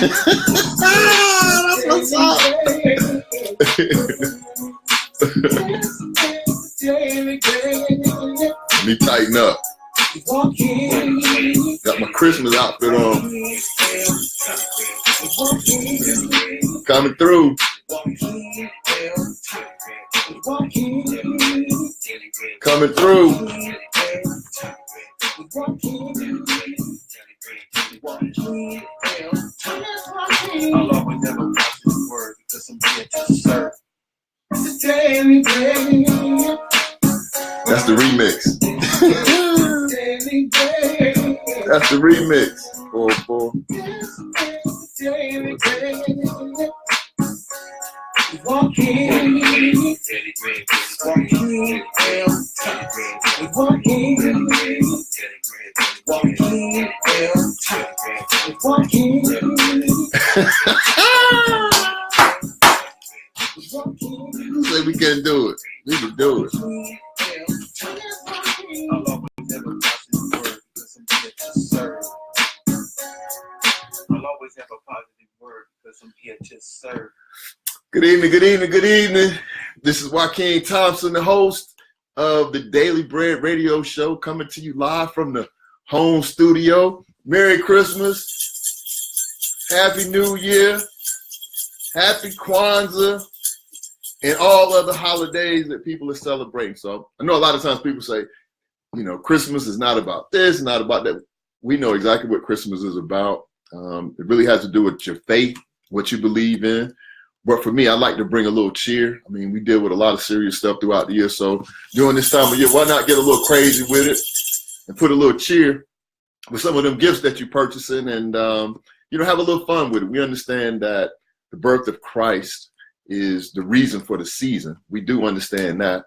That's what's up. Let me tighten up. Got my Christmas outfit on. Coming through. Coming through. I'll always have a positive word because I'm here to serve. That's the remix. That's the remix. Boy. You say we can do it. We can do it. I'll always have a positive word because I'm here to serve. I'll always have a positive word because I'm here to serve. Good evening, good evening, good evening. This is Joaquin Thompson, the host of the Daily Bread Radio Show, coming to you live from the home studio. Merry Christmas, Happy New Year, Happy Kwanzaa, and all other holidays that people are celebrating. So I know a lot of times people say, you know, Christmas is not about this, not about that. We know exactly what Christmas is about. It really has to do with your faith, what you believe in. But for me, I like to bring a little cheer. I mean, we deal with a lot of serious stuff throughout the year. So during this time of year, why not get a little crazy with it and put a little cheer with some of them gifts that you're purchasing and, have a little fun with it. We understand that the birth of Christ is the reason for the season. We do understand that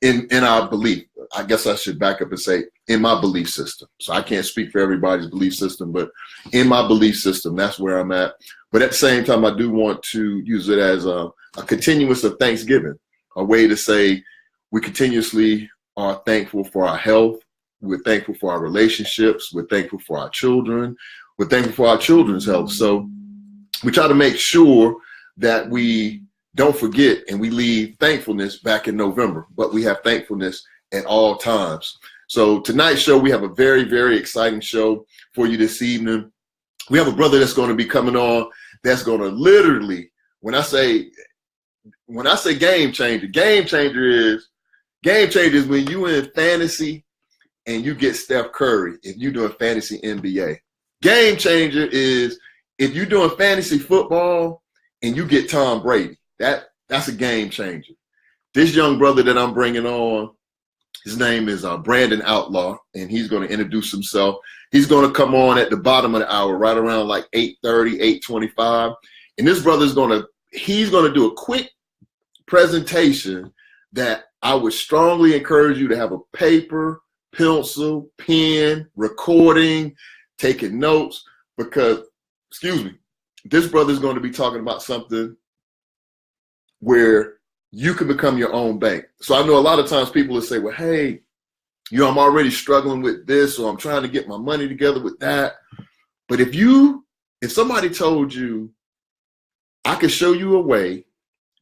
in our belief. I guess I should back up and say in my belief system. So I can't speak for everybody's belief system, but in my belief system, that's where I'm at. But at the same time, I do want to use it as a continuous of Thanksgiving, a way to say we continuously are thankful for our health. We're thankful for our relationships. We're thankful for our children. We're thankful for our children's health. So we try to make sure that we don't forget and we leave thankfulness back in November, but we have thankfulness at all times. So tonight's show, we have a very, very exciting show for you this evening. We have a brother that's going to be coming on that's going to literally, when I say game changer is when you in fantasy and you get Steph Curry if you're doing fantasy NBA. Game changer is if you're doing fantasy football and you get Tom Brady. That's a game changer. This young brother that I'm bringing on, his name is Brandon Outlaw, and he's going to introduce himself. He's going to come on at the bottom of the hour, right around like 8:30, 8:25. And this brother's he's going to do a quick presentation that I would strongly encourage you to have a paper, pencil, pen, recording, taking notes, because, this brother's going to be talking about something where you can become your own bank. So I know a lot of times people will say, well, hey, I'm already struggling with this, or I'm trying to get my money together with that. But if somebody told you, I could show you a way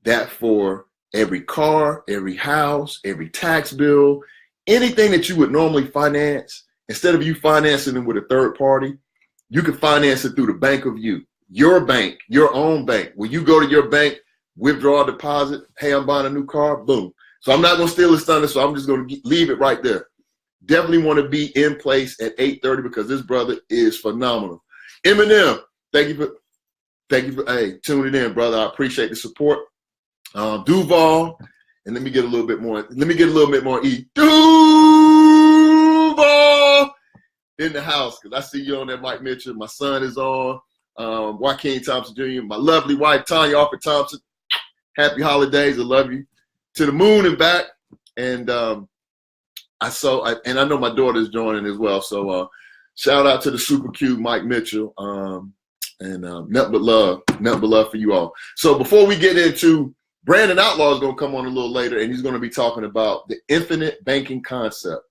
that for every car, every house, every tax bill, anything that you would normally finance, instead of you financing them with a third party, you can finance it through the bank of your bank, your own bank. When you go to your bank, withdraw a deposit, hey, I'm buying a new car, boom. So I'm not going to steal his thunder, so I'm just going to leave it right there. Definitely want to be in place at 8:30 because this brother is phenomenal. Eminem, thank you for tuning in, brother. I appreciate the support. Duval, and let me get a little bit more E. Duval in the house, because I see you on there, Mike Mitchell. My son is on. Joaquin Thompson Jr., my lovely wife, Tanya Arthur Thompson. Happy holidays. I love you. To the moon and back. And I know my daughter's joining as well. So shout out to the super cute Mike Mitchell. And nothing but love for you all. So before we get into, Brandon Outlaw is going to come on a little later, and he's going to be talking about the infinite banking concept.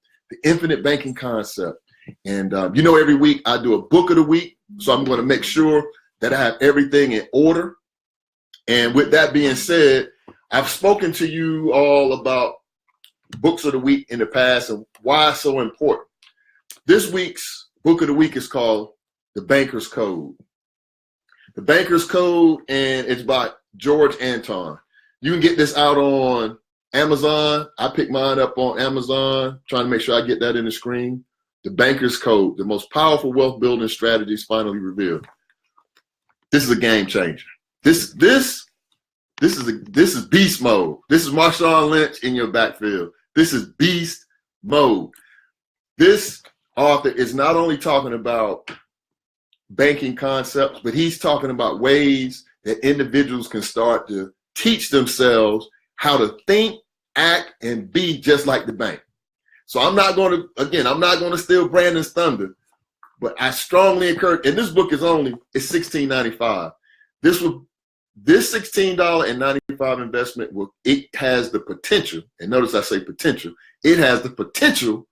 And every week I do a book of the week. So I'm going to make sure that I have everything in order. And with that being said, I've spoken to you all about books of the week in the past and why it's so important. This week's book of the week is called The Banker's Code. The Banker's Code, and it's by George Anton. You can get this out on Amazon. I picked mine up on Amazon, trying to make sure I get that in the screen. The Banker's Code, the most powerful wealth building strategies finally revealed. This is a game changer. This is beast mode. This is Marshawn Lynch in your backfield. This is beast mode. This author is not only talking about banking concepts, but he's talking about ways that individuals can start to teach themselves how to think, act, and be just like the bank. So I'm not going to steal Brandon's thunder, but I strongly encourage, and this book is it's $16.95. This $16.95 investment it has the potential, and notice I say potential, it has the potential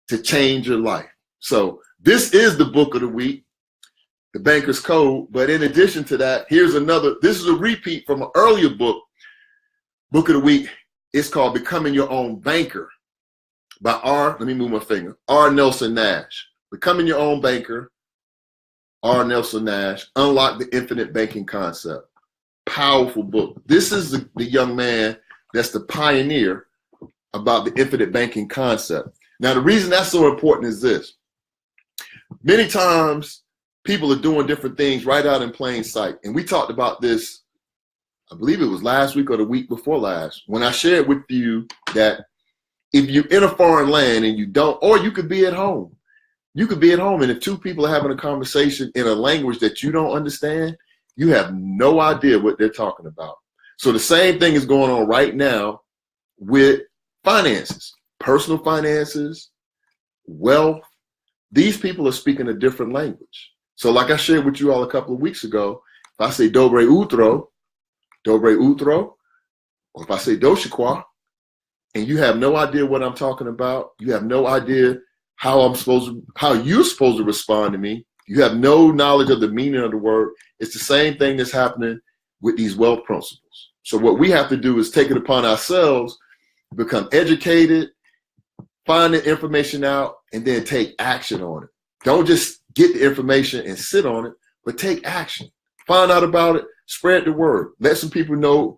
to change your life. So this is the book of the week, The Banker's Code. But in addition to that, this is a repeat from an earlier book of the week. It's called Becoming Your Own Banker by R. Nelson Nash. Becoming Your Own Banker, R. Nelson Nash, Unlock the Infinite Banking Concept. Powerful book. This is the young man that's the pioneer about the infinite banking concept. Now, the reason that's so important is this. Many times, people are doing different things right out in plain sight. And we talked about this, I believe it was last week or the week before last, when I shared with you that if you're in a foreign land and you don't, or you could be at home. You could be at home, and if two people are having a conversation in a language that you don't understand, you have no idea what they're talking about. So the same thing is going on right now with finances, personal finances, wealth. These people are speaking a different language. So like I shared with you all a couple of weeks ago, if I say dobre utro, or if I say doshikwa, and you have no idea what I'm talking about, you have no idea how you're supposed to respond to me, you have no knowledge of the meaning of the word, it's the same thing that's happening with these wealth principles. So what we have to do is take it upon ourselves, become educated, find the information out, and then take action on it. Don't just get the information and sit on it, but take action. Find out about it, spread the word. Let some people know,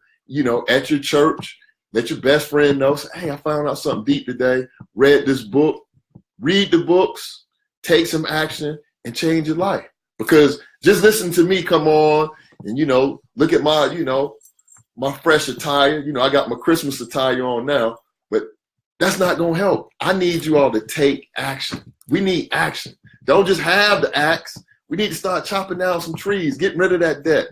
at your church, let your best friend know, say, hey, I found out something deep today, read this book. Read the books, take some action, and change your life. Because just listen to me come on and, look at my fresh attire. I got my Christmas attire on now, but that's not going to help. I need you all to take action. We need action. Don't just have the axe. We need to start chopping down some trees, getting rid of that debt,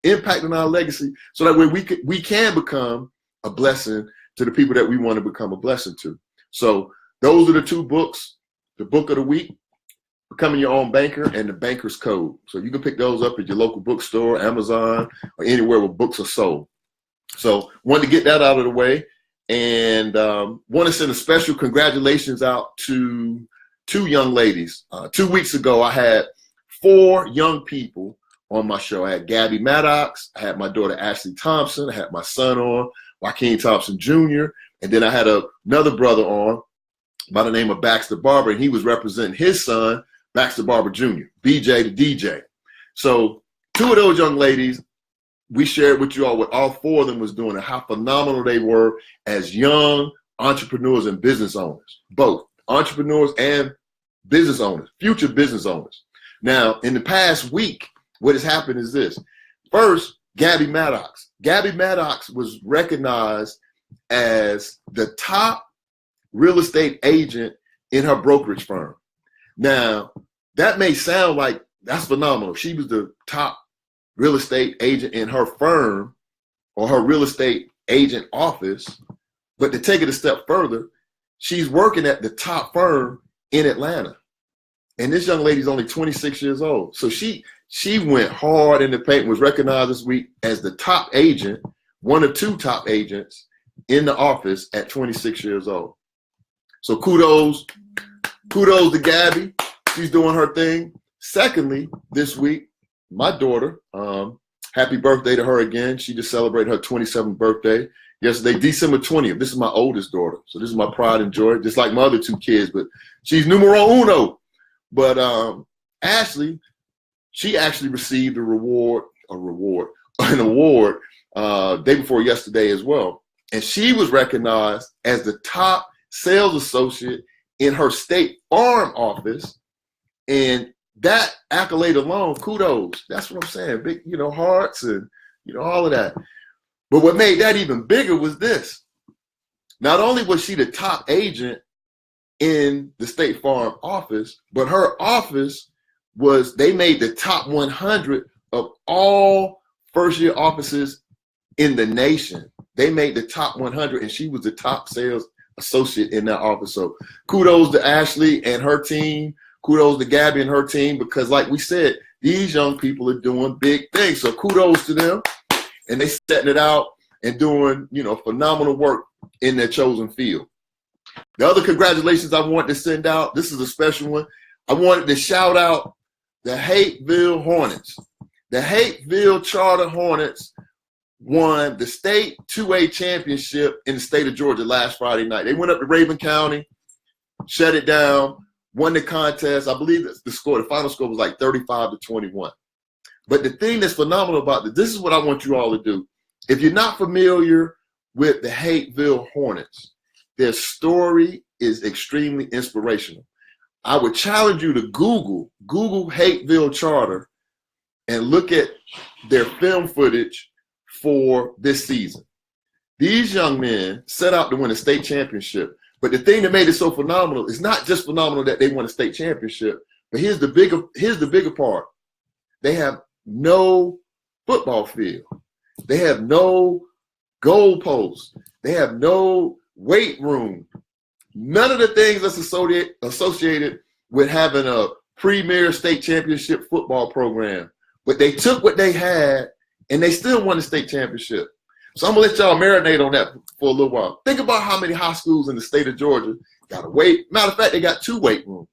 impacting our legacy so that way we can become a blessing to the people that we want to become a blessing to. So those are the two books, the book of the week, Becoming Your Own Banker, and The Banker's Code. So you can pick those up at your local bookstore, Amazon, or anywhere where books are sold. So wanted to get that out of the way, and want to send a special congratulations out to two young ladies. 2 weeks ago, I had 4 young people on my show. I had Gabby Maddox, I had my daughter Ashley Thompson, I had my son on, Joaquin Thompson Jr., and then I had another brother on by the name of Baxter Barber, and he was representing his son, Baxter Barber Jr., BJ the DJ. So 2 of those young ladies, we shared with you all what all 4 of them was doing and how phenomenal they were as young entrepreneurs and business owners, both entrepreneurs and business owners, future business owners. Now, in the past week, what has happened is this. First, Gabby Maddox. Gabby Maddox was recognized as the top real estate agent in her brokerage firm. Now, that may sound like that's phenomenal. She was the top real estate agent in her firm or her real estate agent office. But to take it a step further, she's working at the top firm in Atlanta. And this young lady's only 26 years old. So she went hard in the paint and was recognized this week as the top agent, one of 2 top agents in the office at 26 years old. So kudos to Gabby. She's doing her thing. Secondly, this week, my daughter, happy birthday to her again. She just celebrated her 27th birthday yesterday, December 20th. This is my oldest daughter. So this is my pride and joy, just like my other two kids, but she's numero uno. But Ashley, she actually received an award day before yesterday as well. And she was recognized as the top sales associate in her State Farm office. And that accolade alone, kudos. That's what I'm saying. Big, hearts and, all of that. But what made that even bigger was this. Not only was she the top agent in the State Farm office, but her office they made the top 100 of all first-year offices in the nation. They made the top 100, and she was the top sales associate in that office. So kudos to Ashley and her team. Kudos to Gabby and her team, because like we said, these young people are doing big things. So kudos to them. And they setting it out and doing, phenomenal work in their chosen field. The other congratulations I want to send out, this is a special one. I wanted to shout out the Hapeville Hornets. The Hapeville Charter Hornets won the state 2A championship in the state of Georgia last Friday night. They went up to Raven County, shut it down, won the contest. I believe the final score was like 35-21. But the thing that's phenomenal about this is what I want you all to do. If you're not familiar with the Hapeville Hornets, their story is extremely inspirational. I would challenge you to Google Hapeville Charter and look at their film footage for this season. These young men set out to win a state championship. But the thing that made it so phenomenal is not just phenomenal that they won a state championship, but here's the bigger part. They have no football field. They have no goalposts. They have no weight room. None of the things that's associated with having a premier state championship football program. But they took what they had, and they still won the state championship. So I'm going to let y'all marinate on that for a little while. Think about how many high schools in the state of Georgia got a weight. Matter of fact, they got 2 weight rooms.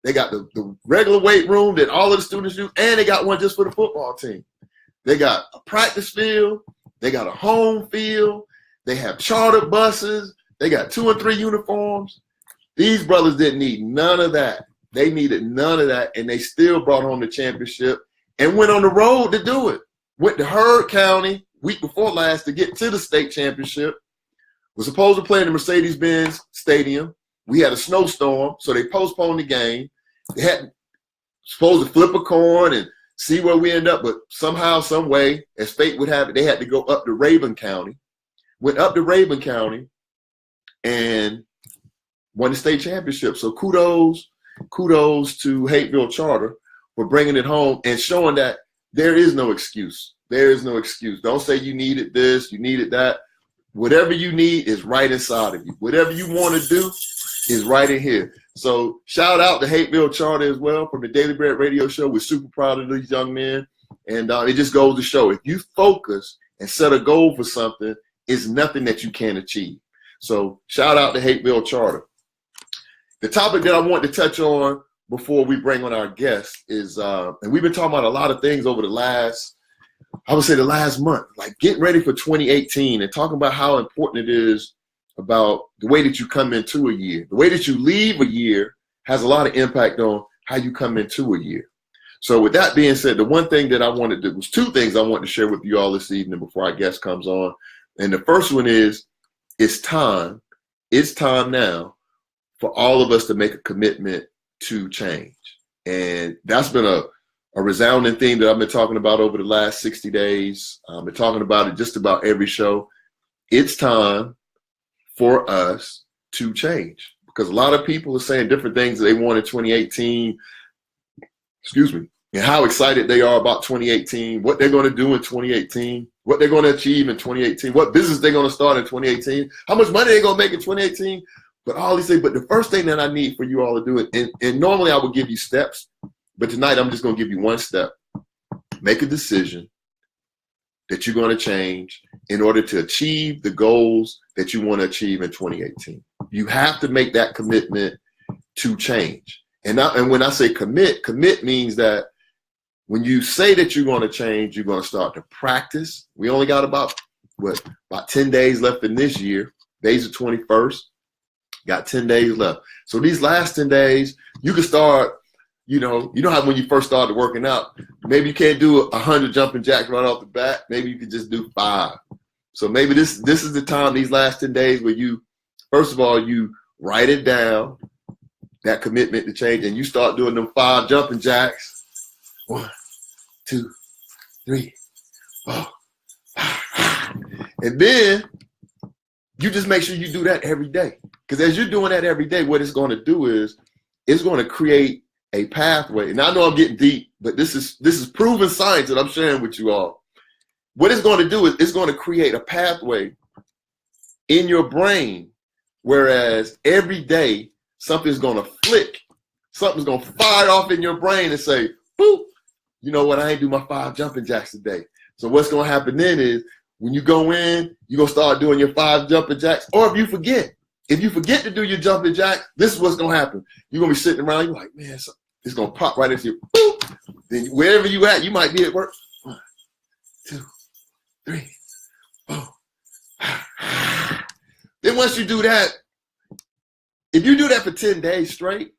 They got the regular weight room that all of the students use, and they got one just for the football team. They got a practice field. They got a home field. They have chartered buses. They got 2 and 3 uniforms. These brothers didn't need none of that. They needed none of that, and they still brought home the championship and went on the road to do it. Went to Heard County week before last to get to the state championship. Was supposed to play in the Mercedes-Benz Stadium. We had a snowstorm, so they postponed the game. They had supposed to flip a coin and see where we end up, but somehow, some way, as fate would have it, they had to go up to Raven County. Went up to Raven County and won the state championship. So kudos to Hapeville Charter for bringing it home and showing that there is no excuse. There is no excuse. Don't say you needed this, you needed that. Whatever you need is right inside of you. Whatever you want to do is right in here. So shout out to Hapeville Charter as well from the Daily Bread Radio Show. We're super proud of these young men. And it just goes to show, if you focus and set a goal for something, it's nothing that you can't achieve. So shout out to Hapeville Charter. The topic that I want to touch on before we bring on our guest is, and we've been talking about a lot of things over the last month, like getting ready for 2018 and talking about how important it is about the way that you come into a year. The way that you leave a year has a lot of impact on how you come into a year. So with that being said, the one thing that I wanted to do was 2 things I wanted to share with you all this evening before our guest comes on. And the first one is, it's time now for all of us to make a commitment to change. And that's been a resounding theme that I've been talking about over the last 60 days. I've been talking about it just about every show. It's time for us to change, because a lot of people are saying different things that they want in 2018. And how excited they are about 2018, what they're going to do in 2018, what they're going to achieve in 2018, what business they're going to start in 2018, how much money they're going to make in 2018. But all these things, but the first thing that I need for you all to do it, and normally I would give you steps, but tonight I'm just going to give you one step. Make a decision that you're going to change in order to achieve the goals that you want to achieve in 2018. You have to make that commitment to change. And when I say commit means that when you say that you're going to change, you're going to start to practice. We only got about 10 days left in this year. Days the 21st. Got 10 days left. So these last 10 days, you can start, you know how when you first started working out, maybe you can't do 100 jumping jacks right off the bat. Maybe you could just do 5. So maybe this is the time, these last 10 days, where you, first of all, you write it down, that commitment to change, and you start doing them 5 jumping jacks. 1, 2, 3, 4. And then you just make sure you do that every day. Because as you're doing that every day, what it's going to do is it's going to create a pathway. And I know I'm getting deep, but this is proven science that I'm sharing with you all. What it's going to do is it's going to create a pathway in your brain, whereas every day something's going to flick, something's going to fire off in your brain and say, boop, you know what, I ain't do my 5 jumping jacks today. So what's going to happen then is when you go in, you're going to start doing your 5 jumping jacks. Or if you forget to do your jumping jacks, this is what's going to happen. You're going to be sitting around, you're like, man, it's going to pop right into you. Boop. Then wherever you at, you might be at work. 1, 2, 3, 4. Then once you do that, if you do that for 10 days straight,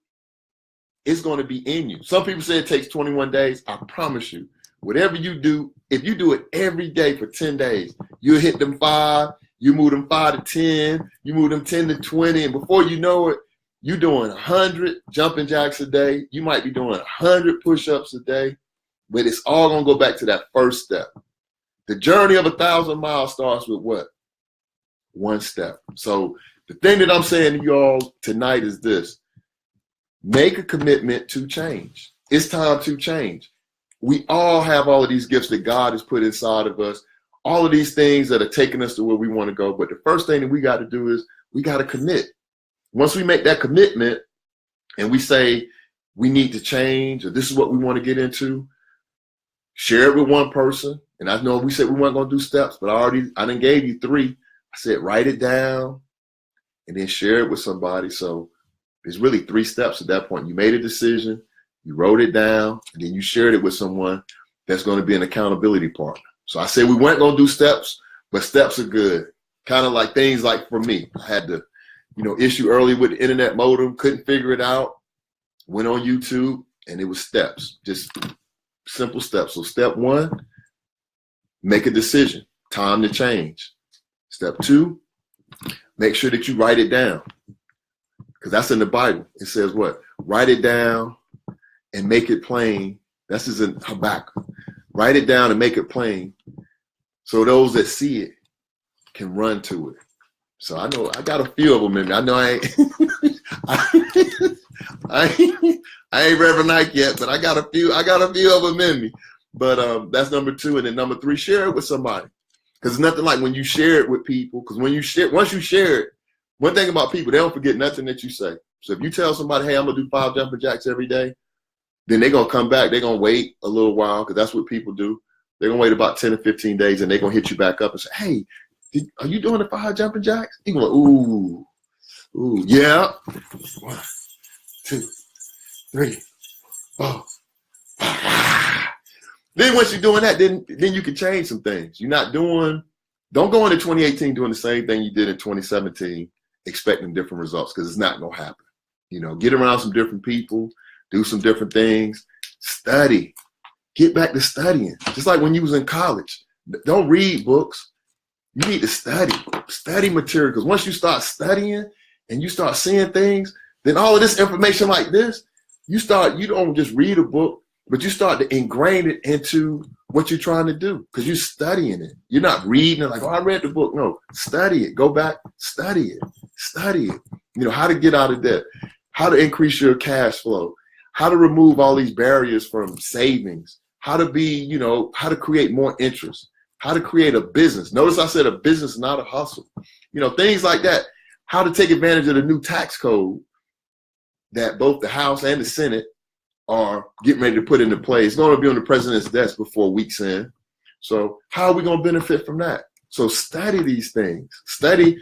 it's going to be in you. Some people say it takes 21 days. I promise you, whatever you do, if you do it every day for 10 days, you'll hit them 5, you move them 5 to 10, you move them 10 to 20, and before you know it, you're doing 100 jumping jacks a day. You might be doing 100 push-ups a day, but it's all going to go back to that first step. The journey of 1,000 miles starts with what? 1 step. So the thing that I'm saying to y'all tonight is this. Make a commitment to change. It's time to change. We all have all of these gifts that God has put inside of us, all of these things that are taking us to where we want to go. But the first thing that we got to do is we got to commit. Once we make that commitment and we say we need to change, or this is what we want to get into, share it with one person. And I know we said we weren't going to do steps, but I done gave you 3. I said, write it down and then share it with somebody. So there's really 3 steps at that point. You made a decision, you wrote it down, and then you shared it with someone that's going to be an accountability partner. So I said we weren't going to do steps, but steps are good. Kind of like things like for me, I had the issue early with the internet modem, couldn't figure it out, went on YouTube, and it was steps, just simple steps. So step 1, make a decision, time to change. Step 2, make sure that you write it down, because that's in the Bible. It says what? Write it down and make it plain. That's just in Habakkuk. Write it down and make it plain so those that see it can run to it. So I know I got a few of them in me. I know I ain't Reverend Ike yet, but I got a few of them in me. But that's number 2. And then number 3, share it with somebody. Because it's nothing like when you share it with people. Because once you share it, one thing about people, they don't forget nothing that you say. So if you tell somebody, hey, I'm going to do 5 jumping jacks every day, then they're going to come back. They're going to wait a little while, because that's what people do. They're going to wait about 10 or 15 days, and they're going to hit you back up and say, hey, are you doing the 5 jumping jacks? You're going, ooh, yeah. 1, 2, 3, 4. Then once you're doing that, then you can change some things. Don't go into 2018 doing the same thing you did in 2017, expecting different results, because it's not going to happen. Get around some different people, do some different things, study, get back to studying. Just like when you was in college, don't read books. You need to study material, because once you start studying and you start seeing things, then all of this information like this, you don't just read a book, but you start to ingrain it into what you're trying to do, because you're studying it. You're not reading it like, oh, I read the book. No, study it. Go back, study it. How to get out of debt, how to increase your cash flow, how to remove all these barriers from savings, how to create more interest, how to create a business. Notice I said a business, not a hustle. Things like that. How to take advantage of the new tax code that both the House and the Senate are getting ready to put into place. It's going to be on the president's desk before week's end. So how are we going to benefit from that? So study these things. Study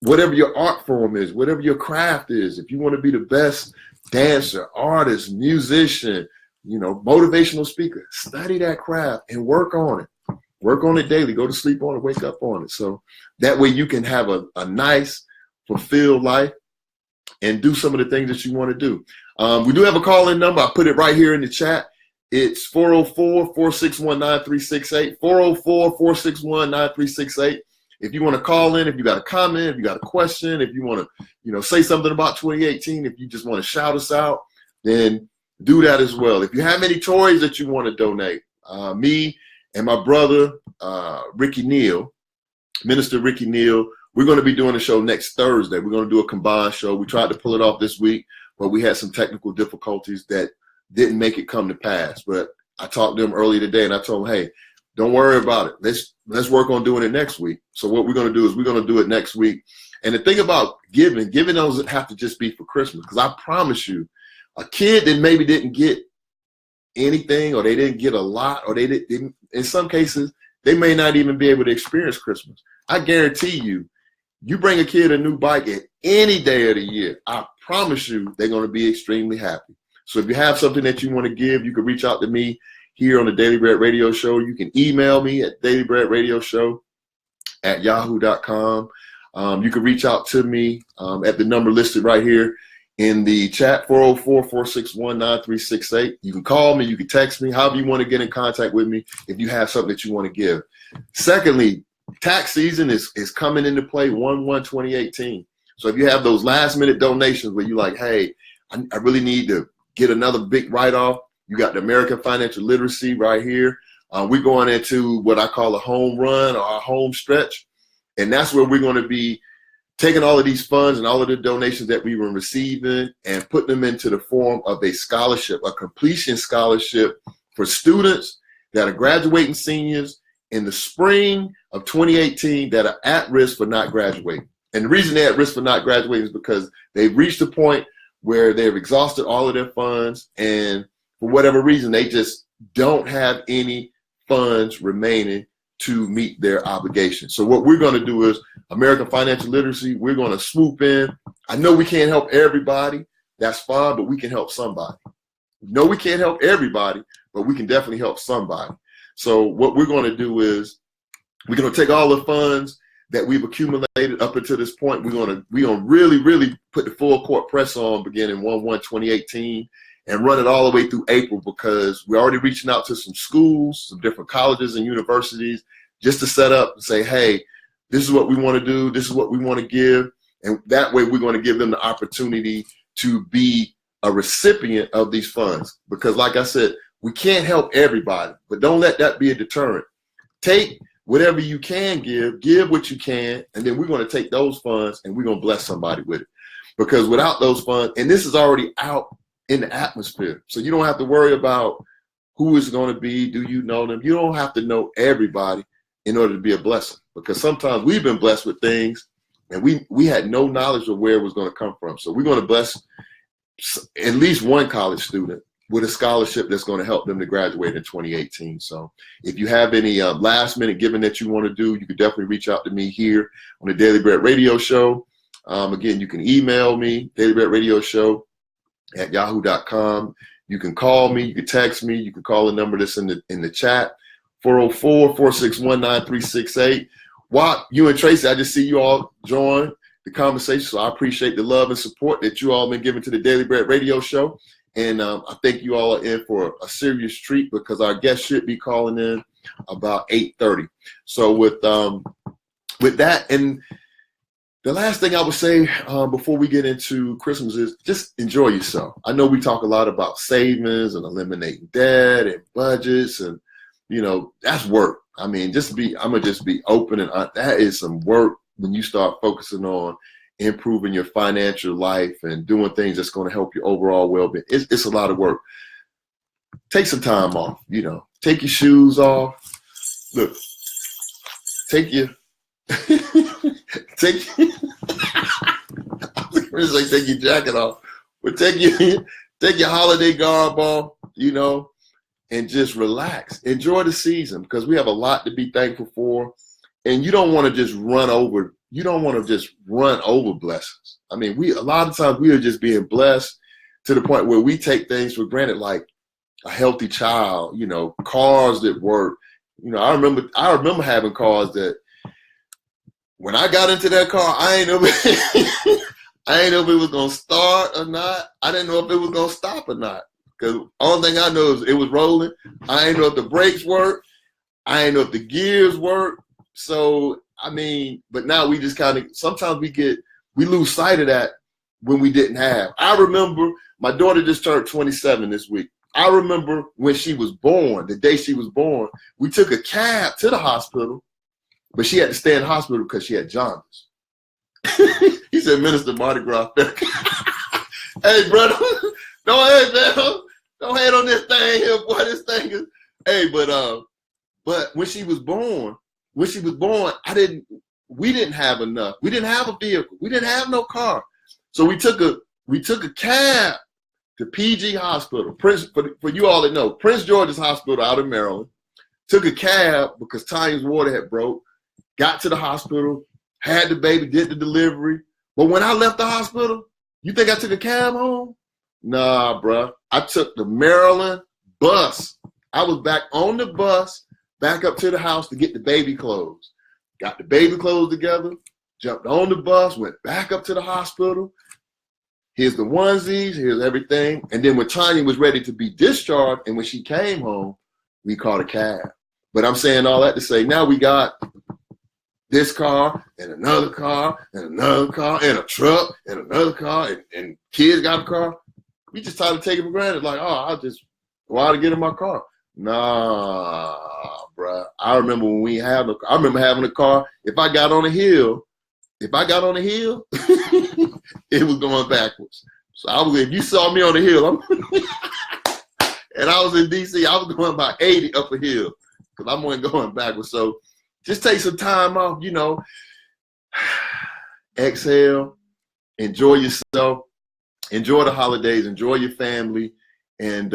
whatever your art form is, whatever your craft is. If you want to be the best dancer, artist, musician, motivational speaker. Study that craft and work on it. Work on it daily. Go to sleep on it, wake up on it. So that way you can have a nice, fulfilled life and do some of the things that you want to do. We do have a call-in number. I put it right here in the chat. It's 404-461-9368, 404-461-9368. If you want to call in, if you got a comment, if you got a question, if you want to, say something about 2018, if you just want to shout us out, then do that as well. If you have any toys that you want to donate, me and my brother, Ricky Neal, Minister Ricky Neal, we're going to be doing a show next Thursday. We're going to do a combined show. We tried to pull it off this week, but we had some technical difficulties that didn't make it come to pass. But I talked to him earlier today, and I told him, hey, don't worry about it. Let's work on doing it next week. So what we're going to do is we're going to do it next week. And the thing about giving doesn't have to just be for Christmas, because I promise you, a kid that maybe didn't get anything, or they didn't get a lot, or they didn't, in some cases, they may not even be able to experience Christmas. I guarantee you, you bring a kid a new bike at any day of the year, I promise you they're going to be extremely happy. So if you have something that you want to give, you can reach out to me here on the Daily Bread Radio Show. You can email me at dailybreadradioshow@yahoo.com. You can reach out to me at the number listed right here in the chat, 404-461-9368. You can call me, you can text me, however you want to get in contact with me if you have something that you want to give. Secondly, tax season is coming into play 1/1/2018. So if you have those last minute donations where you're like, hey, I really need to get another big write-off, you got the American Financial Literacy right here. We're going into what I call a home run or a home stretch. And that's where we're going to be taking all of these funds and all of the donations that we were receiving and putting them into the form of a scholarship, a completion scholarship for students that are graduating seniors in the spring of 2018 that are at risk for not graduating. And the reason they're at risk for not graduating is because they've reached a point where they've exhausted all of their funds, and for whatever reason, they just don't have any funds remaining to meet their obligations. So what we're going to do is American Financial Literacy, we're going to swoop in. I know we can't help everybody. That's fine, but we can help somebody. No, we can't help everybody, but we can definitely help somebody. So what we're going to do is we're going to take all the funds that we've accumulated up until this point. We're going to really, really put the full court press on beginning 1/1/2018 and run it all the way through April, because we're already reaching out to some schools, some different colleges and universities, just to set up and say, hey, this is what we want to do. This is what we want to give. And that way we're going to give them the opportunity to be a recipient of these funds. Because like I said, we can't help everybody, but don't let that be a deterrent. Take whatever you can give what you can, and then we're going to take those funds and we're going to bless somebody with it. Because without those funds, and this is already out in the atmosphere, so you don't have to worry about who is going to be, do you know them? You don't have to know everybody in order to be a blessing, because sometimes we've been blessed with things and we had no knowledge of where it was going to come from. So we're going to bless at least one college student with a scholarship that's going to help them to graduate in 2018. So if you have any last minute giving that you want to do, you can definitely reach out to me here on the Daily Bread Radio Show. Again, you can email me, dailybreadradioshow@yahoo.com. You can call me, you can text me, you can call the number that's in the chat, 404-461-9368. Watt, you and Tracy, I just see you all join the conversation, so I appreciate the love and support that you all been giving to the Daily Bread Radio Show. And I think you all are in for a serious treat, because our guest should be calling in about 8:30. So with that, and the last thing I would say before we get into Christmas is just enjoy yourself. I know we talk a lot about savings and eliminating debt and budgets, and that's work. I mean, I'm gonna just be open, and that is some work when you start focusing on improving your financial life and doing things that's going to help your overall well-being. It's a lot of work. Take some time off, take your shoes off. Look, take your take your jacket off, but take your holiday garb off, and just relax. Enjoy the season, because we have a lot to be thankful for, and you don't want to just run over blessings. I mean, a lot of times we are just being blessed to the point where we take things for granted. Like, a healthy child, you know, cars that work. You know, I remember having cars that when I got into that car, I ain't know I ain't know if it was gonna start or not. I didn't know if it was gonna stop or not. Because only thing I know is it was rolling. I ain't know if the brakes work. I ain't know if the gears work. So I mean, but now we just kind of sometimes we lose sight of that when we didn't have. I remember my daughter just turned 27 this week. I remember when she was born, the day she was born, we took a cab to the hospital, but she had to stay in the hospital because she had jaundice. He said, Minister Mardi Gras. Hey, brother, don't hate, man. Don't hate on this thing here, boy. This thing is. Hey, but when she was born, we didn't have enough. We didn't have a vehicle. We didn't have no car. So we took a cab to PG Hospital. For you all that know, Prince George's Hospital out in Maryland. Took a cab because Tanya's water had broke. Got to the hospital, had the baby, did the delivery. But when I left the hospital, you think I took a cab home? Nah, bruh. I took the Maryland bus. I was back on the bus, back up to the house to get the baby clothes. Got the baby clothes together, jumped on the bus, went back up to the hospital. Here's the onesies, here's everything. And then when Tanya was ready to be discharged and when she came home, we called a cab. But I'm saying all that to say now we got this car and another car and another car and a truck and another car and kids got a car. We just try to take it for granted. Like, oh, I'll just go out and get in my car. Nah, bruh. I remember when we had a car. I remember having a car. If I got on a hill, it was going backwards. So if you saw me on the hill, and I was in DC, I was going about 80 up a hill because I wasn't going backwards. So just take some time off, you know, exhale, enjoy yourself, enjoy the holidays, enjoy your family, and,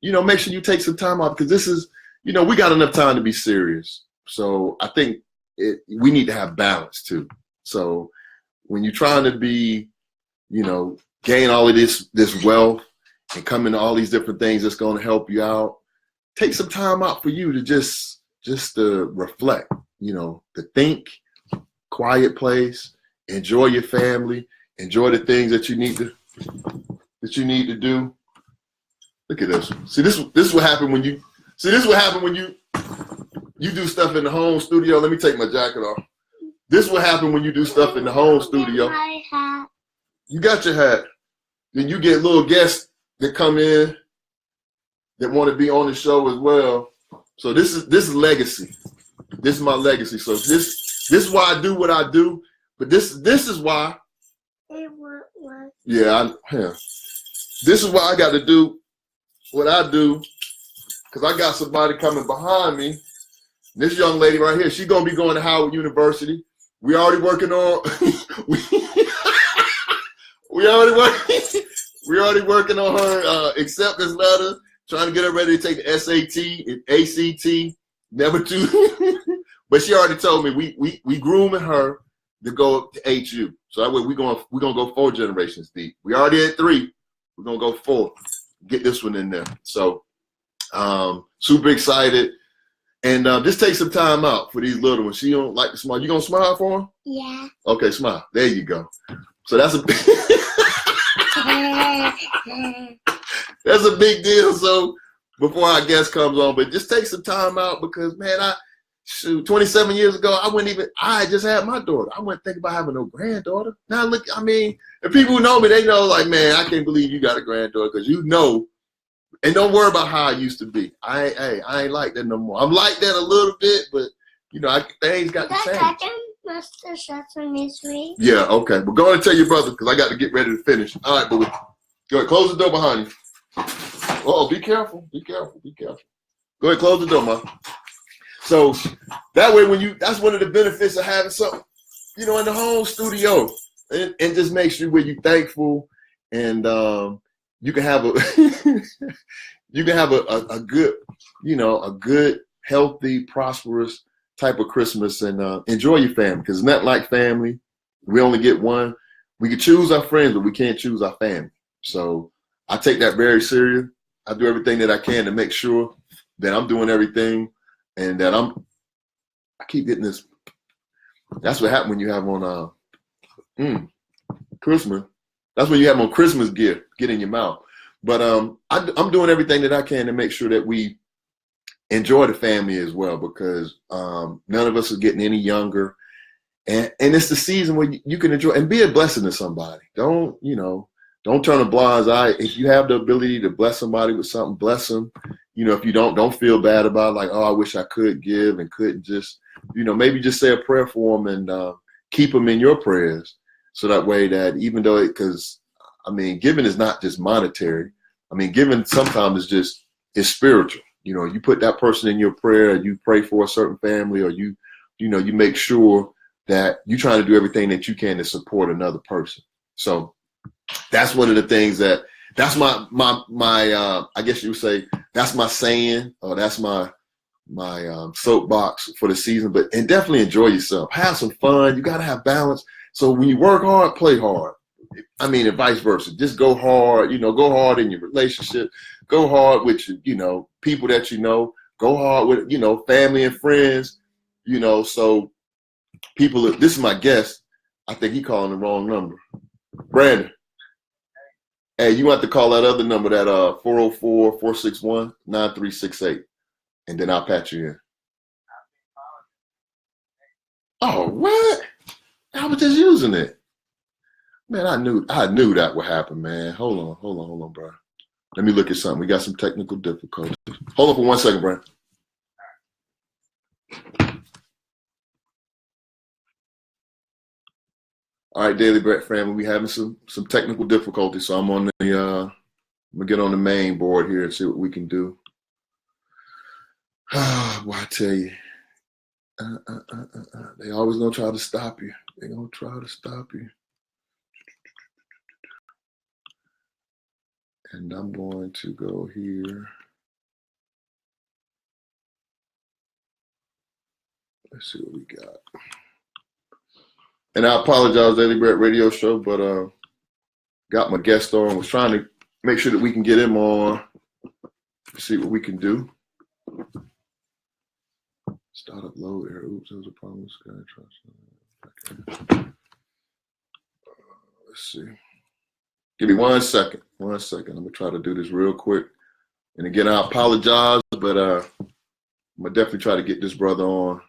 you know, make sure you take some time off because this is, you know, we got enough time to be serious. So I think we need to have balance too. So when you're trying to be, you know, gain all of this wealth and come into all these different things that's going to help you out, take some time out for you to just to reflect, you know, to think, quiet place, enjoy your family, enjoy the things that you need to do. Look at this. See, this is what happened when you do stuff in the home studio. Let me take my jacket off. This is what happened when you do stuff in the home studio. My hat. You got your hat. Then you get little guests that come in that want to be on the show as well. So this is legacy. This is my legacy. So this is why I do what I do. But this is why. Yeah. This is why I got to do what I do, because I got somebody coming behind me. This young lady right here, she's gonna be going to Howard University. We already working on. we already working on her acceptance letter. Trying to get her ready to take the SAT and ACT. Never to. But she already told me we grooming her to go to HU. So that way we're gonna go 4 generations deep. We already at 3. We're gonna go 4. Get this one in there. So super excited. And just take some time out for these little ones. She don't like to smile. You gonna smile for them? Yeah. Okay, smile. There you go. So that's a that's a big deal. So before our guest comes on, but just take some time out because man, 27 years ago, I just had my daughter. I wouldn't think about having no granddaughter. Now look, I mean, the people who know me, they know like, man, I can't believe you got a granddaughter because you know. And don't worry about how I used to be. I ain't like that no more. I'm like that a little bit, but you know, things got to change. Mr. Sesame's week. Yeah, okay. But go ahead and tell your brother because I got to get ready to finish. All right, but go ahead, close the door behind you. Oh, be careful. Be careful. Be careful. Go ahead, close the door, man. So that way, that's one of the benefits of having something, you know, in the home studio, and just make sure where you're thankful and you can have a good, you know, a good, healthy, prosperous type of Christmas and enjoy your family because it's not like family. We only get one. We can choose our friends, but we can't choose our family. So I take that very serious. I do everything that I can to make sure that I'm doing everything and that I keep getting this. That's what happened when you have on Christmas. That's when you have on Christmas gift, get in your mouth. But I'm doing everything that I can to make sure that we enjoy the family as well, because none of us are getting any younger. And it's the season where you can enjoy and be a blessing to somebody. Don't turn a blind eye. If you have the ability to bless somebody with something, bless them. If you don't feel bad about it, like, oh, I wish I could give and couldn't, just, maybe just say a prayer for them and keep them in your prayers. So that way that even though because giving is not just monetary. Giving sometimes is spiritual. You put that person in your prayer, you pray for a certain family, or you make sure that you're trying to do everything that you can to support another person. So that's one of the things that's my I guess you would say that's my saying, or that's my soapbox for the season. And definitely enjoy yourself. Have some fun. You got to have balance. So when you work hard, play hard. And vice versa. Just go hard. Go hard in your relationship. Go hard with people that Go hard with family and friends. So people. This is my guest. I think he calling the wrong number. Brandon. Hey, you have to call that other number, that 404-461-9368, and then I'll patch you in. Oh, what? I was just using it. Man, I knew that would happen, man. Hold on, bro. Let me look at something. We got some technical difficulties. Hold on for 1 second, Brandon. All right, Daily Bread family, we having some technical difficulties, so I'm gonna get on the main board here and see what we can do. Boy, I tell you, they always gonna try to stop you. They're gonna try to stop you. And I'm going to go here. Let's see what we got. And I apologize, Daily Bread Radio Show, but got my guest on. Was trying to make sure that we can get him on. See what we can do. Start up load error. Oops, there was a problem with SkyTrust. Let's see. Give me 1 second. 1 second. I'm gonna try to do this real quick. And again, I apologize, but I'm gonna definitely try to get this brother on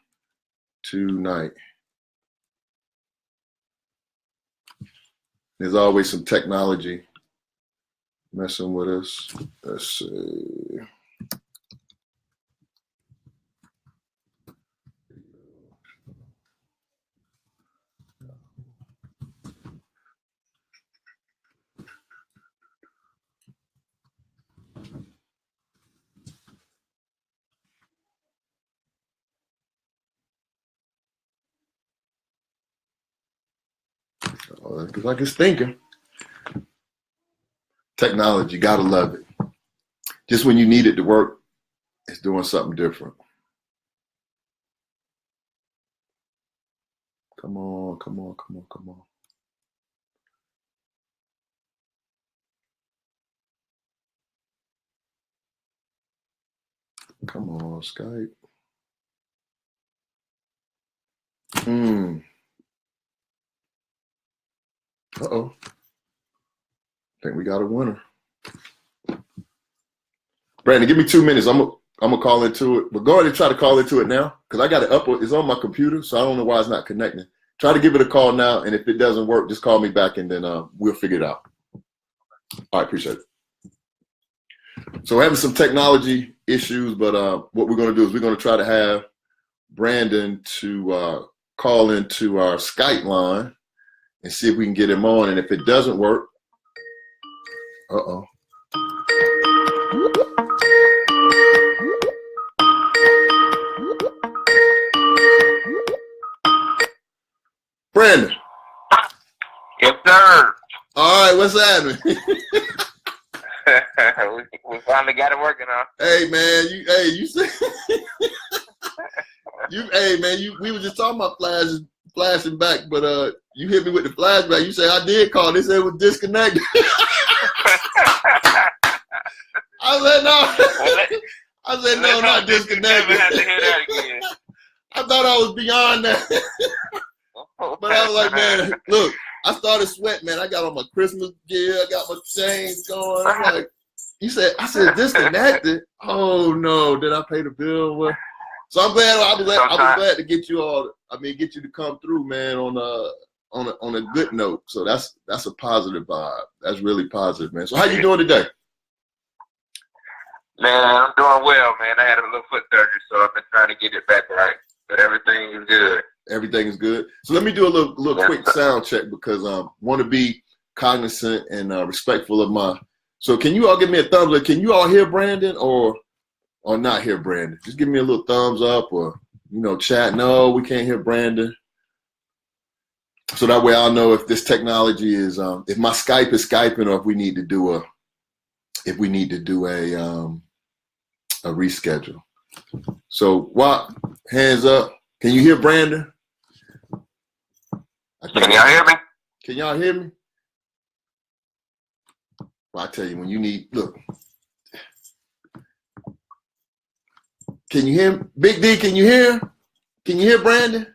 tonight. There's always some technology messing with us. Let's see. Because like it's thinking. Technology, gotta love it. Just when you need it to work, it's doing something different. Come on. Come on, Skype. Uh-oh. I think we got a winner. Brandon, give me 2 minutes. I'm gonna call into it. But go ahead and try to call into it now, because I got it up. It's on my computer, so I don't know why it's not connecting. Try to give it a call now, and if it doesn't work, just call me back, and then we'll figure it out. All right, appreciate it. So we're having some technology issues, but what we're going to do is we're going to try to have Brandon to call into our Skype line and see if we can get him on. And if it doesn't work, uh-oh. Brandon. Yes, sir. All right, what's happening? we finally got it working, huh? Hey man, you said we were just talking about flashing back, but you hit me with the flashback. You say I did call. They said it was disconnected. I said no. Well, let- I said no, not Let's hope you never have to disconnected. hear that again. I thought I was beyond that. But I was like, man, look, I started sweating, man. I got on my Christmas gear. I got my chains going. I'm like, I said disconnected. Oh no, did I pay the bill? Well, so I'm glad. I was glad to get you all. I mean, get you to come through, man, on a good note. So that's a positive vibe. That's really positive, man. So how you doing today? Man, I'm doing well, man. I had a little foot surgery, so I've been trying to get it back right. But everything is good. Everything is good. So let me do a little Yes, quick sir. sound check because want to be cognizant and respectful of my. So can you all give me a thumbs up? Can you all hear Brandon or not hear Brandon? Just give me a little thumbs up or chat. No, we can't hear Brandon. So that way I'll know if this technology is if my Skype is Skyping or if we need to do a reschedule. So hands up. Can you hear Brandon? Can y'all hear me? Can y'all hear me? Well, I tell you, when you look. Can you hear Big D? Can you hear? Can you hear Brandon?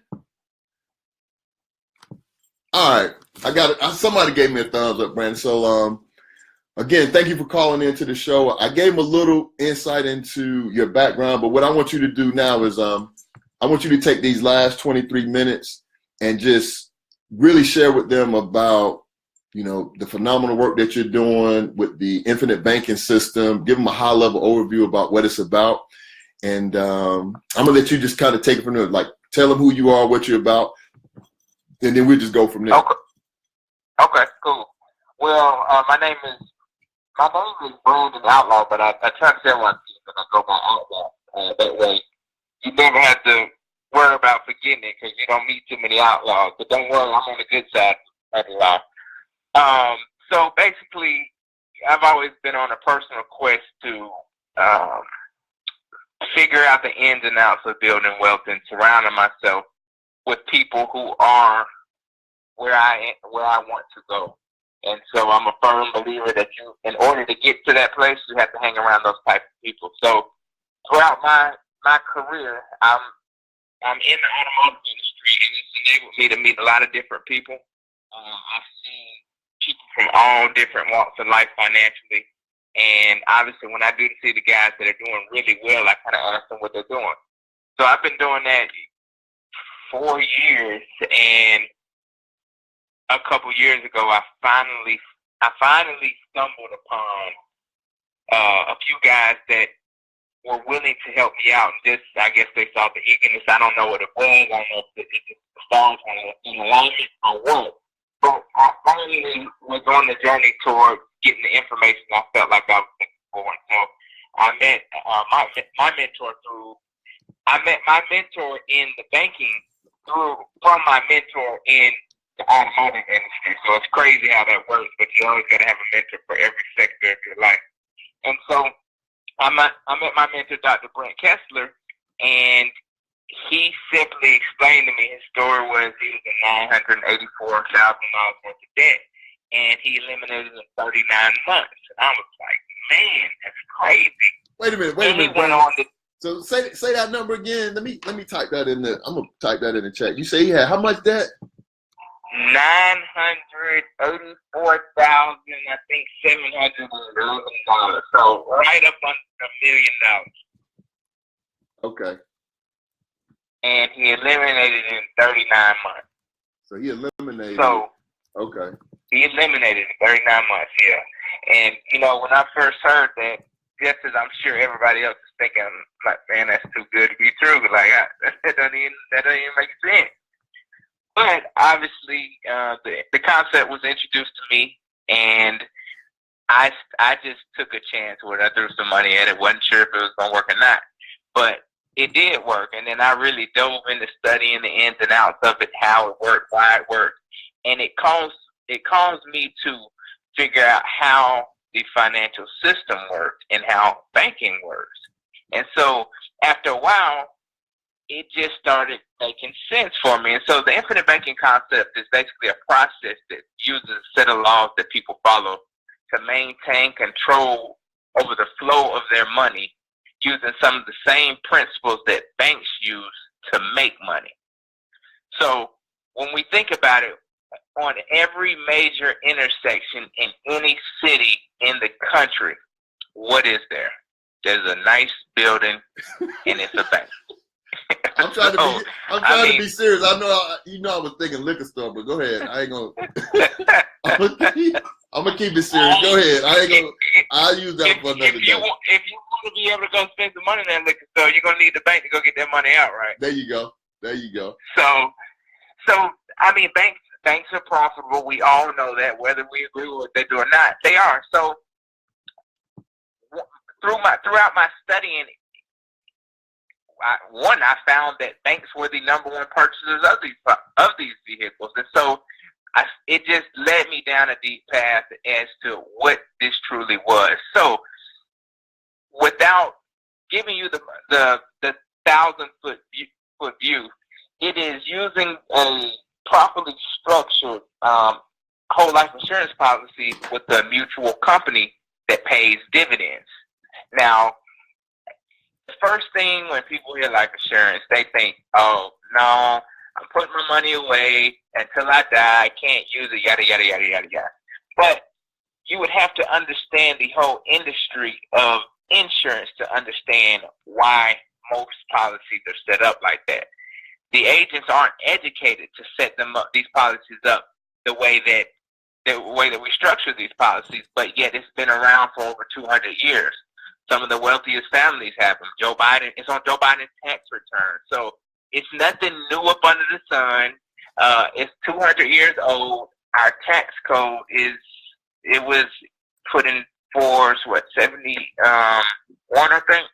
All right, I got it. Somebody gave me a thumbs up, Brandon. So again, thank you for calling into the show. I gave him a little insight into your background, but what I want you to do now is I want you to take these last 23 minutes and just really share with them about, the phenomenal work that you're doing with the infinite banking system. Give them a high-level overview about what it's about. And I'm going to let you just kind of take it from there. Like, tell them who you are, what you're about, and then we'll just go from there. Okay, cool. Well, my name is Brandon Outlaw, but I try to tell my people that I go by Outlaw. That way, you never have to worry about forgetting it because you don't meet too many outlaws. But don't worry, I'm on the good side of the law. So basically, I've always been on a personal quest to figure out the ins and outs of building wealth and surrounding myself with people who are where I want to go. And so I'm a firm believer that in order to get to that place, you have to hang around those type of people. So throughout my career, I'm in the automotive industry, and it's enabled me to meet a lot of different people. I've seen people from all different walks of life financially, and obviously when I do see the guys that are doing really well, I kind of ask them what they're doing. So I've been doing that 4 years, and a couple years ago, I finally stumbled upon a few guys that were willing to help me out. And just, I guess they saw the eagerness. I don't know what it was. I don't know if it just the stars were in alignment or what. But I finally was on the journey toward getting the information I felt like I was looking for. And so I met my mentor I met my mentor in the banking from my mentor in the automotive industry. So it's crazy how that works, but you always got to have a mentor for every sector of your life. And so I met my mentor, Dr. Brent Kessler, and he simply explained to me his story was he was in $984,000 worth of debt, and he eliminated it in 39 months. And I was like, man, that's crazy. Wait a minute. And he went on to. So say that number again. Let me type that in there. I'm gonna type that in the chat. You say he had how much debt? $984,000, I think $711. So right up under $1 million. Okay. And he eliminated it in 39 months. So he eliminated. So okay. He eliminated it in 39 months. Yeah. And when I first heard that, just as I'm sure everybody else is thinking, like, man, that's too good to be true. Like that doesn't even make sense. But obviously, the concept was introduced to me, and I just took a chance with it. I threw some money at it. Wasn't sure if it was going to work or not, but it did work. And then I really dove into studying the ins and outs of it, how it worked, why it worked, and it caused me to figure out how the financial system worked and how banking works. And so after a while, it just started making sense for me. And so the infinite banking concept is basically a process that uses a set of laws that people follow to maintain control over the flow of their money using some of the same principles that banks use to make money. So when we think about it, on every major intersection in any city in the country, what is there? There's a nice building, and it's a bank. I'm trying to be serious. I was thinking liquor store, but go ahead. I ain't gonna. I'm gonna keep it serious. Go ahead. I'll use that for another day. If you want to be able to go spend some money in that liquor store, you're gonna need the bank to go get that money out, right? There you go. So I mean, banks are profitable. We all know that, whether we agree with what they do or not. They are. So throughout my studying, I found that banks were the number one purchasers of these vehicles, and so it just led me down a deep path as to what this truly was. So, without giving you the 1,000-foot view, it is using a properly structured whole life insurance policy with a mutual company that pays dividends. Now, the first thing when people hear life insurance, they think, oh, no, I'm putting my money away until I die. I can't use it, yada, yada, yada, yada, yada. But you would have to understand the whole industry of insurance to understand why most policies are set up like that. The agents aren't educated to set these policies up the way that we structure these policies, but yet it's been around for over 200 years. Some of the wealthiest families have them. It's on Joe Biden's tax return. So it's nothing new up under the sun. It's 200 years old. Our tax code was put in force, 71, I think.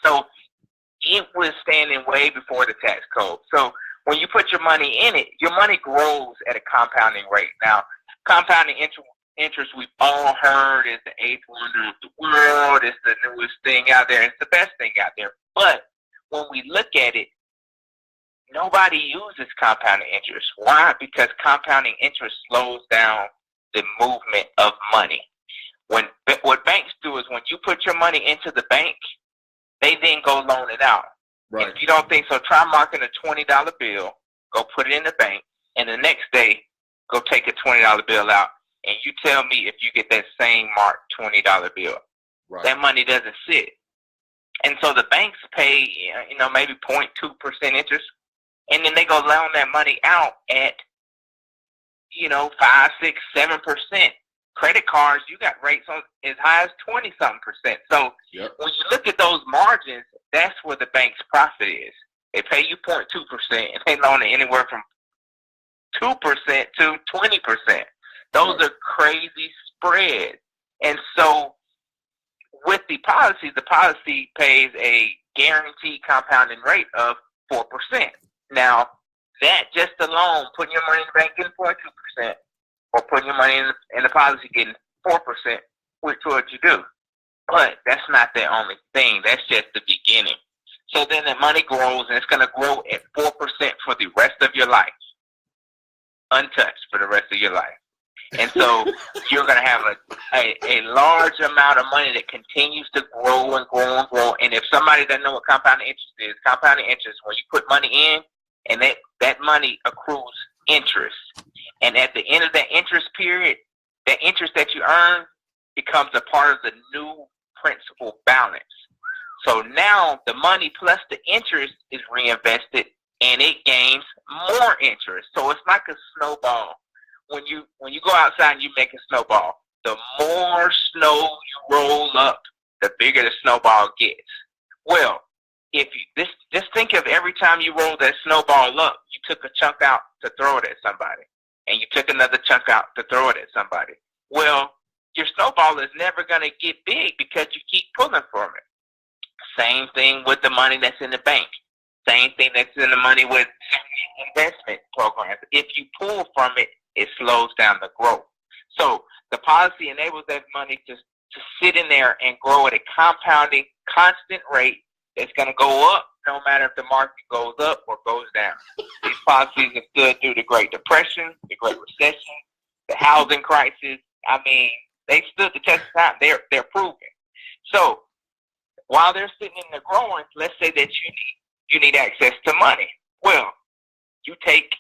So it was standing way before the tax code. So when you put your money in it, your money grows at a compounding rate. Now, compounding interest we've all heard is the eighth wonder of the world. It's the newest thing out there. It's the best thing out there. But when we look at it, nobody uses compounding interest. Why? Because compounding interest slows down the movement of money. What banks do is when you put your money into the bank, they then go loan it out. Right. And if you don't think so, try marking a $20 bill, go put it in the bank, and the next day, go take a $20 bill out, and you tell me if you get that same marked $20 bill. Right. That money doesn't sit. And so the banks pay, maybe 0.2% interest, and then they go loan that money out at, 5, 6, 7%. Credit cards, you got rates on as high as 20-something%. So yep. When you look at those margins, that's where the bank's profit is. They pay you 0.2%, and they loan it anywhere from 2% to 20%. Those are crazy spreads. And so with the policy pays a guaranteed compounding rate of 4%. Now, that just alone, putting your money in the bank getting 0.2%, or putting your money in the policy getting 4%, which would you do? But that's not the only thing. That's just the beginning. So then the money grows, and it's going to grow at 4% for the rest of your life, untouched for the rest of your life. And so you're going to have a large amount of money that continues to grow and grow and grow. And if somebody doesn't know what compounding interest is, compounding interest, when you put money in, and that money accrues interest. And at the end of that interest period, the interest that you earn becomes a part of the new principal balance. So now the money plus the interest is reinvested, and it gains more interest. So it's like a snowball. When you go outside and you make a snowball, the more snow you roll up, the bigger the snowball gets. Well, if you just think of every time you roll that snowball up, you took a chunk out to throw it at somebody, and you took another chunk out to throw it at somebody. Well, your snowball is never going to get big because you keep pulling from it. Same thing with the money that's in the bank. Same thing that's in the money with investment programs. If you pull from it, it slows down the growth. So the policy enables that money to sit in there and grow at a compounding, constant rate that's going to go up no matter if the market goes up or goes down. These policies have stood through the Great Depression, the Great Recession, the housing crisis. I mean, They stood the test of time. They're proven. So while they're sitting in the growing, let's say that you need access to money. Well, you take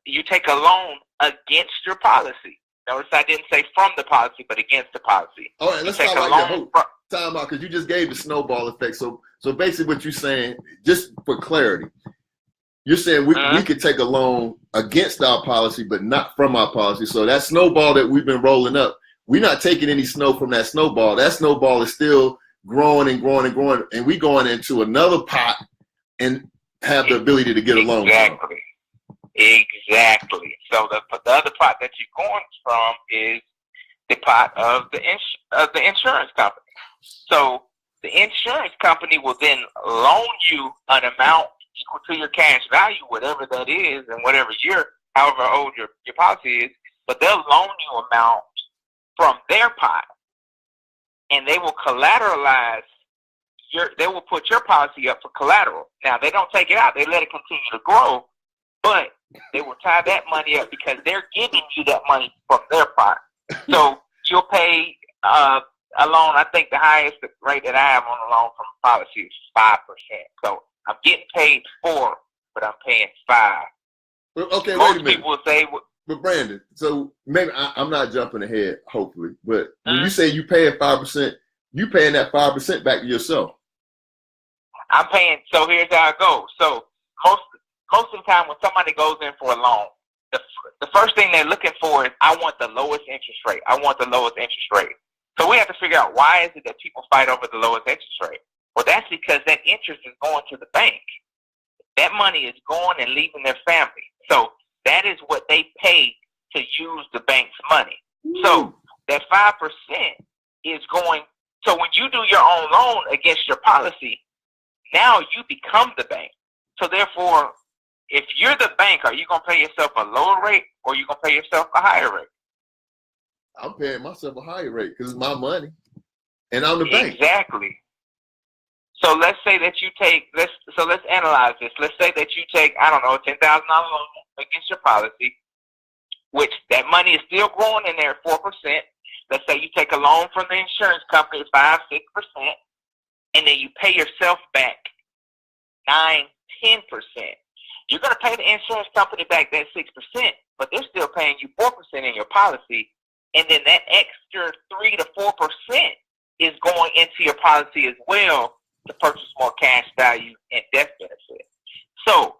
a loan against your policy. Notice I didn't say from the policy, but against the policy. All right, let's take talk a about loan your time out, because you just gave the snowball effect. So basically what you're saying, just for clarity, you're saying we could take a loan against our policy, but not from our policy. So that snowball that we've been rolling up, we're not taking any snow from that snowball. That snowball is still growing and growing and growing, and we going into another pot and have the ability to get a loan. Exactly. So the other pot that you're going from is the pot of the insurance company. So the insurance company will then loan you an amount equal to your cash value, whatever that is, and however old your policy is. But they'll loan you amount from their pot, and they will collateralize they will put your policy up for collateral. Now, they don't take it out. They let it continue to grow, but they will tie that money up because they're giving you that money from their pot. So you'll pay a loan. I think the highest rate that I have on a loan from a policy is 5%. So I'm getting paid 4%, but I'm paying 5%. Okay, Most wait a minute. people will say, but Brandon, so maybe I'm not jumping ahead, hopefully, but when you say you paying 5%, you paying that 5% back to yourself. I'm paying. So here's how it goes. So most of the time when somebody goes in for a loan, the first thing they're looking for is, I want the lowest interest rate. I want the lowest interest rate. So we have to figure out, why is it that people fight over the lowest interest rate? Well, that's because that interest is going to the bank. That money is going and leaving their family. So that is what they pay to use the bank's money. So that 5% is going. So when you do your own loan against your policy, now you become the bank. So therefore, if you're the bank, are you going to pay yourself a lower rate, or are you going to pay yourself a higher rate? I'm paying myself a higher rate because it's my money, and I'm the bank. Exactly. So let's say that you take, let's analyze this. Let's say that you take, I don't know, a $10,000 loan against your policy, which that money is still growing in there at 4%. Let's say you take a loan from the insurance company at 5-6%, and then you pay yourself back 9-10%. You're going to pay the insurance company back that 6%, but they're still paying you 4% in your policy, and then that extra 3-4% is going into your policy as well to purchase more cash value and death benefit. So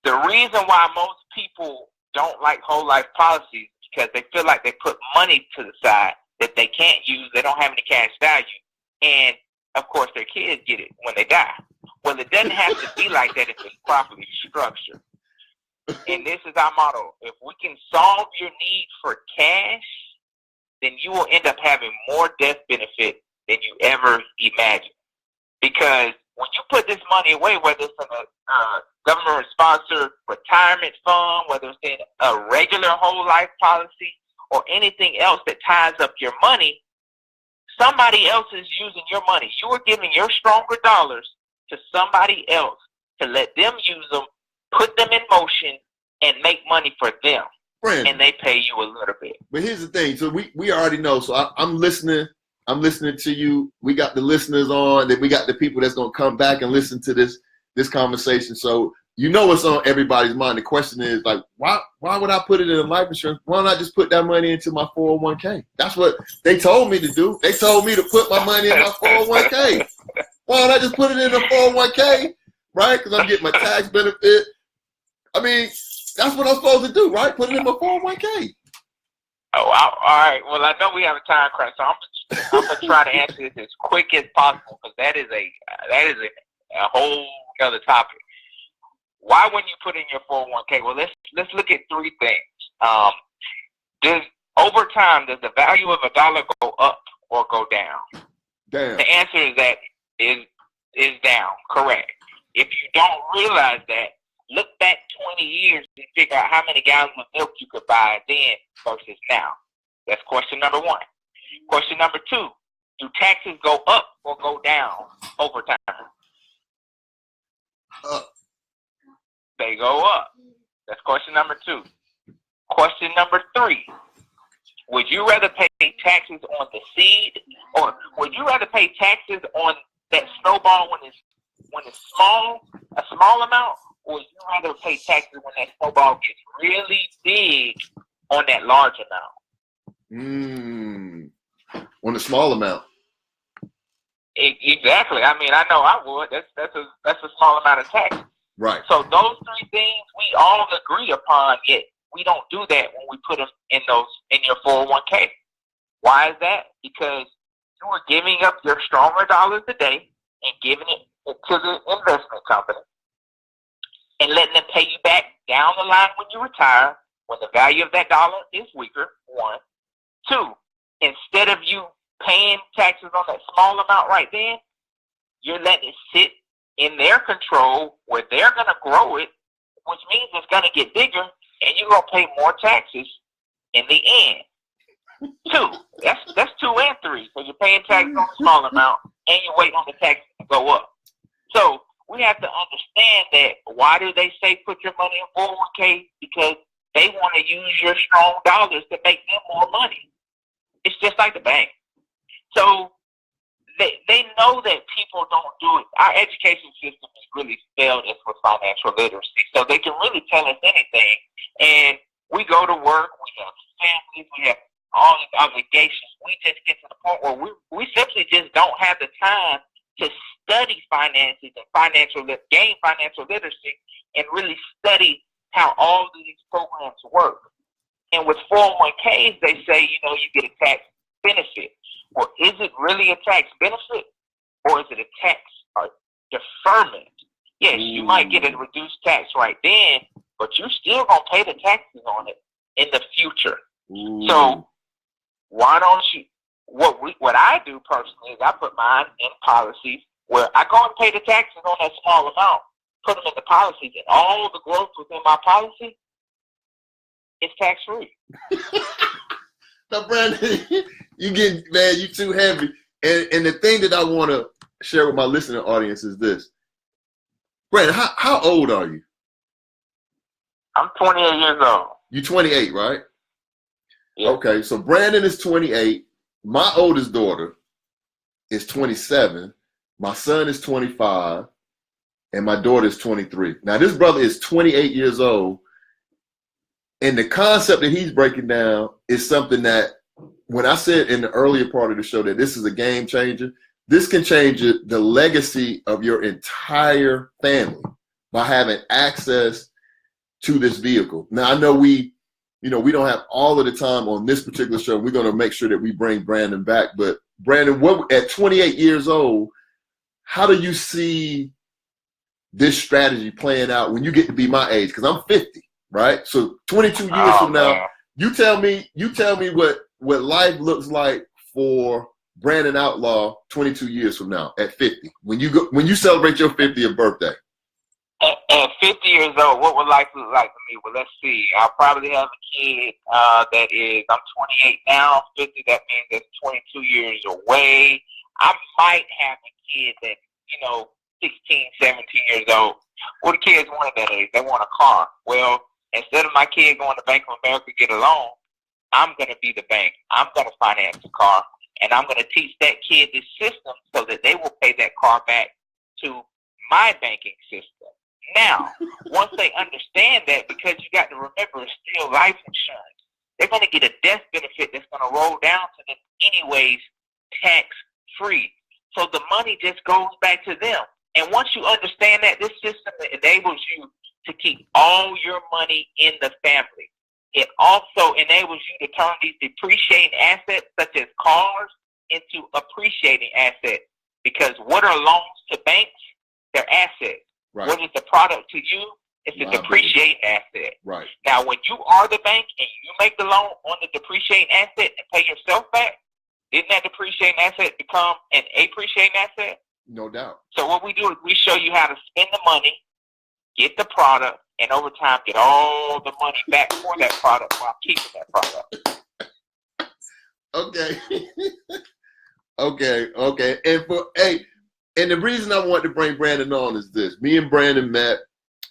the reason why most people don't like whole life policies is because they feel like they put money to the side that they can't use. They don't have any cash value, and of course their kids get it when they die. Well, it doesn't have to be like that if it's properly structured. And this is our motto: if we can solve your need for cash, then you will end up having more death benefit than you ever imagined. Because when you put this money away, whether it's in a government-sponsored retirement fund, whether it's in a regular whole life policy, or anything else that ties up your money, somebody else is using your money. You are giving your stronger dollars to somebody else to let them use them, put them in motion, and make money for them. Brandon, and they pay you a little bit. But here's the thing. So we already know. So I'm listening. I'm listening to you. We got the listeners on. Then we got the people that's going to come back and listen to this conversation. So you know what's on everybody's mind. The question is, like, why would I put it in life insurance? Why don't I just put that money into my 401k? That's what they told me to do. They told me to put my money in my 401k. Why don't I just put it in the 401k, right? Because I'm getting my tax benefit. I mean, that's what I'm supposed to do, right? Put it in my 401k. Oh, all right. Well, I know we have a time crunch, so I'm gonna try to answer this as quick as possible, because that is a whole other topic. Why wouldn't you put in your 401k? Well, let's look at three things. Over time, does the value of a dollar go up or go down? Damn. The answer is that is down. Correct. If you don't realize that, look back 20 years and figure out how many gallons of milk you could buy then versus now. That's question number one. Question number two, do taxes go up or go down over time? Up. They go up. That's question number two. Question number three, Would you rather pay taxes on the seed, or would you rather pay taxes on that snowball when it's small, a small amount, or would you rather pay taxes when that snowball gets really big on that large amount? On a small amount. Exactly. I mean, I know I would. That's a small amount of tax. Right. So those three things we all agree upon. Yet we don't do that when we put them in your 401k. Why is that? Because you are giving up your stronger dollars today and giving it to the investment company and letting them pay you back down the line when you retire, when the value of that dollar is weaker. 1, 2. Instead of you paying taxes on that small amount right then, you're letting it sit in their control where they're going to grow it, which means it's going to get bigger, and you're going to pay more taxes in the end. 2. That's 2 and 3. So you're paying taxes on a small amount, and you're waiting on the taxes to go up. So we have to understand that. Why do they say put your money in 401k? Because they want to use your strong dollars to make them more money. It's just like the bank. So they know that people don't do it. Our education system has really failed us with financial literacy. So they can really tell us anything. And we go to work, we have families, we have all these obligations. We just get to the point where we simply just don't have the time to study finances and gain financial literacy and really study how all of these programs work. And with 401ks, they say, you get a tax benefit. Well, is it really a tax benefit, or is it a tax deferment? Yes, you might get a reduced tax right then, but you're still going to pay the taxes on it in the future. So why don't you, what I do personally is I put mine in policies where I go and pay the taxes on that small amount, put them in the policies, and all the growth within my policy is tax-free. Now, Brandon, you too heavy. And the thing that I want to share with my listening audience is this. Brandon, how old are you? I'm 28 years old. You're 28, right? Yeah. Okay, so Brandon is 28. My oldest daughter is 27. My son is 25. And my daughter is 23. Now, this brother is 28 years old. And the concept that he's breaking down is something that, when I said in the earlier part of the show that this is a game changer, this can change the legacy of your entire family by having access to this vehicle. Now, I know we don't have all of the time on this particular show. We're going to make sure that we bring Brandon back. But Brandon, at 28 years old, how do you see this strategy playing out when you get to be my age? Because I'm 50. Right, so 22 years from now, man. you tell me what life looks like for Brandon Outlaw 22 years from now at 50. When you celebrate your 50th birthday. At 50 years old, what would life look like for me? Well, let's see. I'll probably have a kid that is. I'm 28 now. 50. That means that's 22 years away. I might have a kid that 16, 17 years old. What do kids want at that age? They want a car. Well, instead of my kid going to Bank of America to get a loan, I'm going to be the bank. I'm going to finance the car, and I'm going to teach that kid this system so that they will pay that car back to my banking system. Now, once they understand that, because you got to remember, it's still life insurance, they're going to get a death benefit that's going to roll down to them anyways, tax-free. So the money just goes back to them. And once you understand that, this system enables you to keep all your money in the family. It also enables you to turn these depreciating assets, such as cars, into appreciating assets. Because what are loans to banks? They're assets. Right. What is the product to you? It's a depreciating asset. Right. Now, when you are the bank and you make the loan on the depreciating asset and pay yourself back, didn't that depreciating asset become an appreciating asset? No doubt. So what we do is we show you how to spend the money, get the product, and over time get all the money back for that product while keeping that product. Okay. Okay. And the reason I wanted to bring Brandon on is this. Me and Brandon met,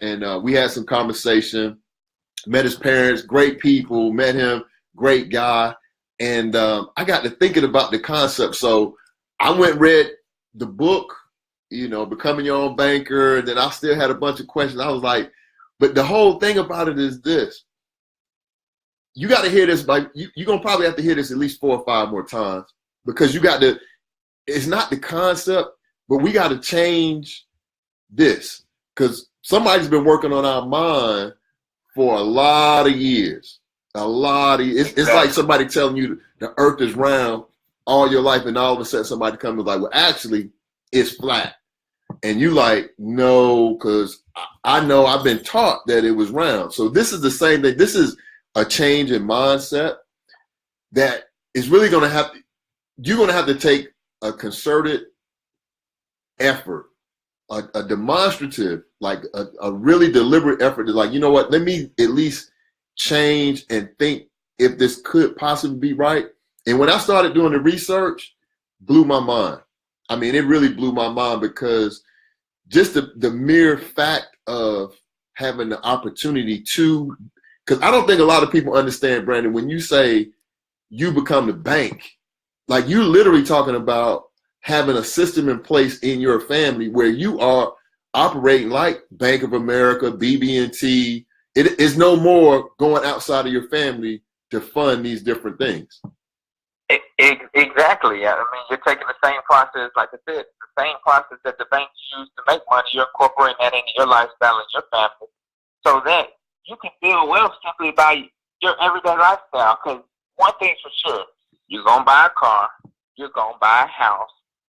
and we had some conversation. Met his parents, great people. Met him, great guy. And I got to thinking about the concept. So I went and read the book, you know, Becoming Your Own Banker. And then I still had a bunch of questions. I was like, but the whole thing about it is this. You got to hear this, like you're going to probably have to hear this at least 4 or 5 more times, because you got to, it's not the concept, but we got to change this, because somebody's been working on our mind for a lot of years. It's like somebody telling you the earth is round all your life, and all of a sudden somebody comes like, well, actually, it's flat. And you like, no, because I know I've been taught that it was round. So this is the same thing. This is a change in mindset that is really going to have, you're going to have to take a concerted effort, a demonstrative, like a really deliberate effort to like, you know what, let me at least change and think if this could possibly be right. And when I started doing the research, blew my mind. I mean, it really blew my mind, because just the mere fact of having the opportunity to, because I don't think a lot of people understand, Brandon, when you say you become the bank, like you're literally talking about having a system in place in your family where you are operating like Bank of America, BB&T. It is no more going outside of your family to fund these different things. Exactly. I mean, you're taking the same process, like I said, the same process that the banks use to make money. You're incorporating that into your lifestyle and your family, so that you can build wealth simply by your everyday lifestyle. Because one thing's for sure, you're going to buy a car, you're going to buy a house,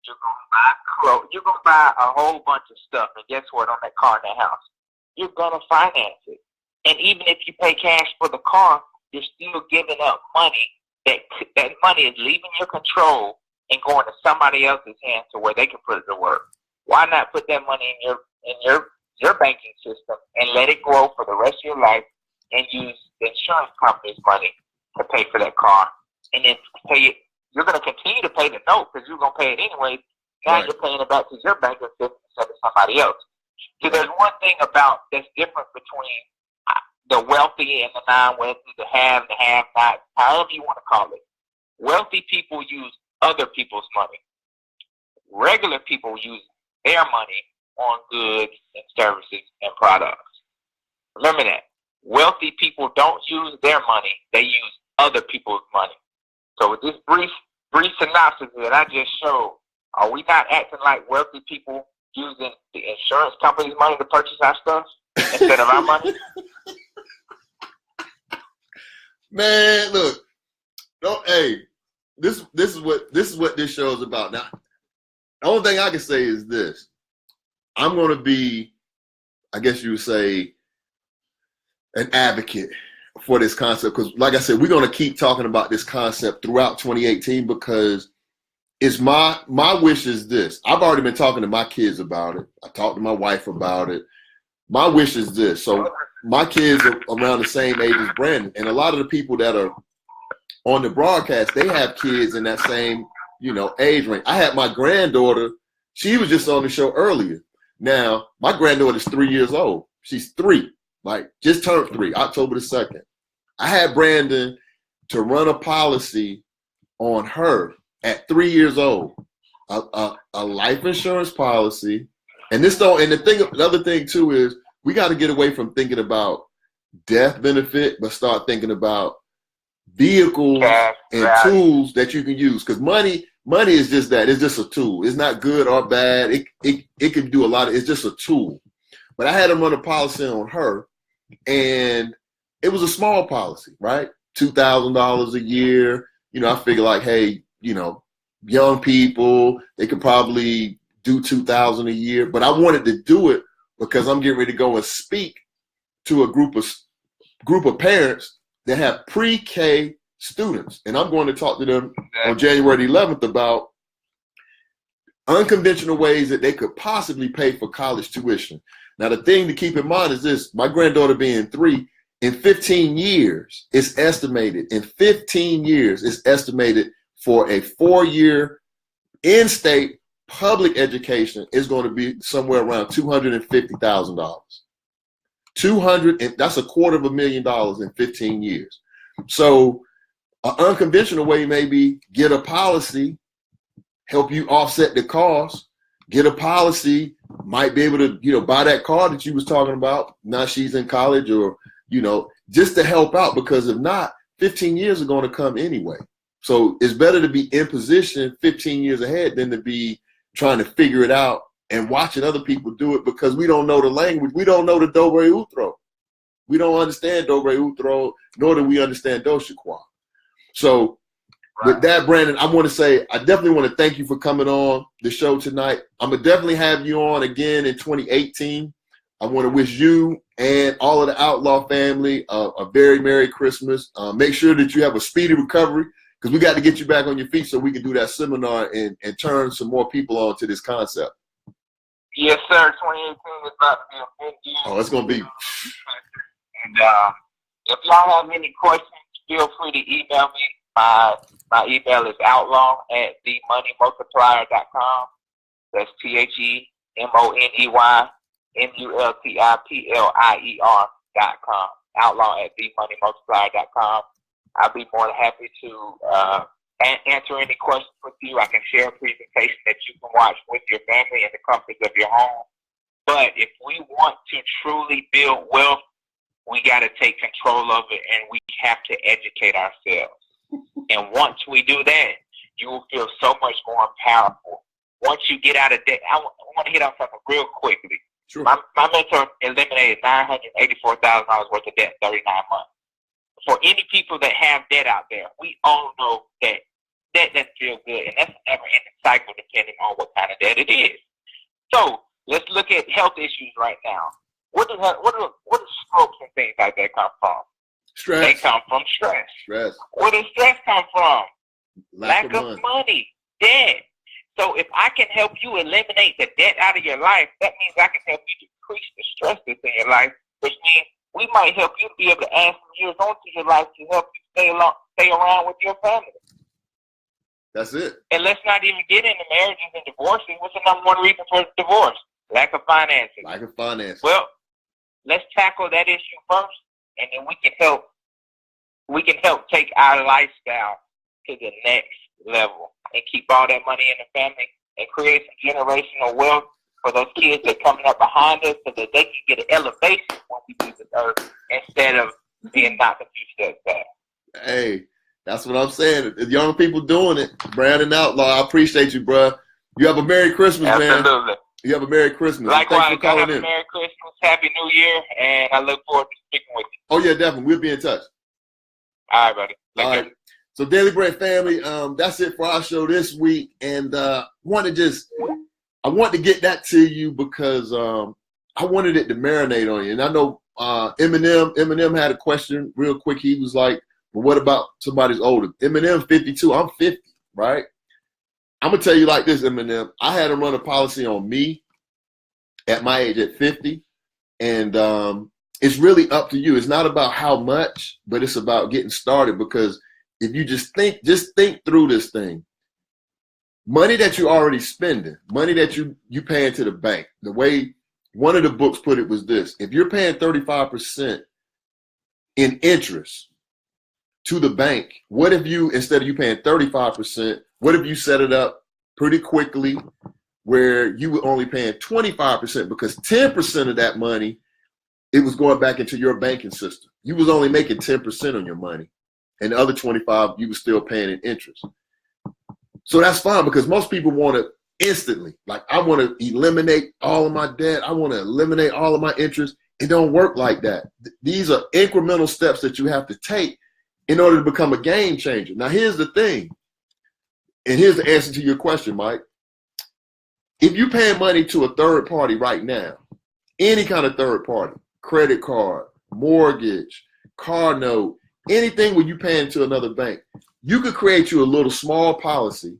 you're going to buy clothes, you're going to buy a whole bunch of stuff. And guess what? On that car and that house, you're going to finance it. And even if you pay cash for the car, you're still giving up money. That money is leaving your control and going to somebody else's hands to where they can put it to work. Why not put that money in your banking system and let it grow for the rest of your life, and use the insurance company's money to pay for that car, and then pay it? You're going to continue to pay the note because you're going to pay it anyway. Now You're paying it back to your banking system instead of somebody else. So there's one thing about that's different between the wealthy and the non-wealthy, the have not, however you want to call it. Wealthy people use other people's money. Regular people use their money on goods and services and products. Remember that. Wealthy people don't use their money, they use other people's money. So with this brief synopsis that I just showed, are we not acting like wealthy people using the insurance company's money to purchase our stuff instead of our money? Man, look, hey, this is what this show is about. Now, the only thing I can say is this: I'm going to be, I guess you would say, an advocate for this concept, because, like I said, we're going to keep talking about this concept throughout 2018, because it's my wish is this. I've already been talking to my kids about it. I talked to my wife about it. My wish is this. So my kids are around the same age as Brandon, and a lot of the people that are on the broadcast, they have kids in that same, age range. I had my granddaughter. She was just on the show earlier. Now, my granddaughter's 3 years old. She's 3, like just turned 3, October the 2nd. I had Brandon to run a policy on her at 3 years old, a life insurance policy. And the other thing too is we got to get away from thinking about death benefit, but start thinking about vehicles and tools that you can use. Because money is just that. It's just a tool. It's not good or bad. It can do a lot it's just a tool. But I had him run a policy on her, and it was a small policy, right? $2,000 a year. I figure like, hey, young people, they could probably do $2,000 a year. But I wanted to do it because I'm getting ready to go and speak to a group of parents that have pre-K students. And I'm going to talk to them on January 11th about unconventional ways that they could possibly pay for college tuition. Now, the thing to keep in mind is this: my granddaughter being 3, in 15 years, it's estimated, for a 4-year in-state public education is going to be somewhere around $250,000. That's $250,000 in 15 years. So An unconventional way maybe get a policy, help you offset the cost, get a policy, might be able to, buy that car that you was talking about. Now she's in college or, just to help out, because if not, 15 years are going to come anyway. So it's better to be in position 15 years ahead than to be trying to figure it out and watching other people do it, because we don't know the language. We don't know the Dobre Utro. We don't understand Dobre Utro, nor do we understand Doshaquah. So with that, Brandon, I want to say I definitely want to thank you for coming on the show tonight. I'm going to definitely have you on again in 2018. I want to wish you and all of the Outlaw family a very Merry Christmas. Make sure that you have a speedy recovery, because we got to get you back on your feet so we can do that seminar and turn some more people on to this concept. Yes, sir. 2018 is about to be a big year. Oh, it's going to be. And if y'all have any questions, feel free to email me. My email is outlaw@themoneymultiplier.com. That's TheMoneyMultiplier.com. Outlaw@themoneymultiplier.com. I'll be more than happy to answer any questions with you. I can share a presentation that you can watch with your family in the comfort of your home. But if we want to truly build wealth, we got to take control of it, and we have to educate ourselves. And once we do that, you will feel so much more powerful. Once you get out of debt, I want to hit on something real quickly. Sure. My mentor eliminated $984,000 worth of debt in 39 months. For any people that have debt out there, we all know that debt doesn't feel good, and that's a never-ending cycle depending on what kind of debt it is. So let's look at health issues right now. What do strokes and things like that come from? Stress. They come from stress. Stress. Where does stress come from? Lack of money. Debt. So if I can help you eliminate the debt out of your life, that means I can help you decrease the stress that's in your life, which means we might help you be able to add some years onto your life to help you stay around with your family. That's it. And let's not even get into marriages and divorces. What's the number one reason for divorce? Lack of finances. Lack of finances. Well, let's tackle that issue first, and then we can help take our lifestyle to the next level and keep all that money in the family and create some generational wealth for those kids that are coming up behind us, so that they can get an elevation when we leave this earth instead of being knocked a few steps back. Hey, that's what I'm saying. The young people doing it. Brandon Outlaw, I appreciate you, bro. You have a Merry Christmas, Absolutely. man. You have a Merry Christmas. Likewise, thanks for calling have in. a Merry Christmas, Happy New Year, and I look forward to speaking with you. Oh, yeah, definitely. We'll be in touch. All right, buddy. All right. So, Daily Bread family, that's it for our show this week. And I want to get that to you because I wanted it to marinate on you. And I know Eminem had a question real quick. He was like, well, what about somebody's older? Eminem 52. I'm 50, right? I'm going to tell you like this, Eminem. I had to run a policy on me at my age at 50. And it's really up to you. It's not about how much, but it's about getting started, because if you just think through this thing. Money that you're already spending, money that you paying to the bank. The way one of the books put it was this: if you're paying 35% in interest to the bank, what if you, instead of you paying 35%, what if you set it up pretty quickly where you were only paying 25%, because 10% of that money, it was going back into your banking system. You was only making 10% on your money, and the other 25 you were still paying in interest. So that's fine, because most people want it instantly. Like, I want to eliminate all of my debt. I want to eliminate all of my interest. It don't work like that. These are incremental steps that you have to take in order to become a game changer. Now, here's the thing, and here's the answer to your question, Mike. If you're paying money to a third party right now, any kind of third party, credit card, mortgage, car note, anything where you're paying to another bank, you could create you a little small policy.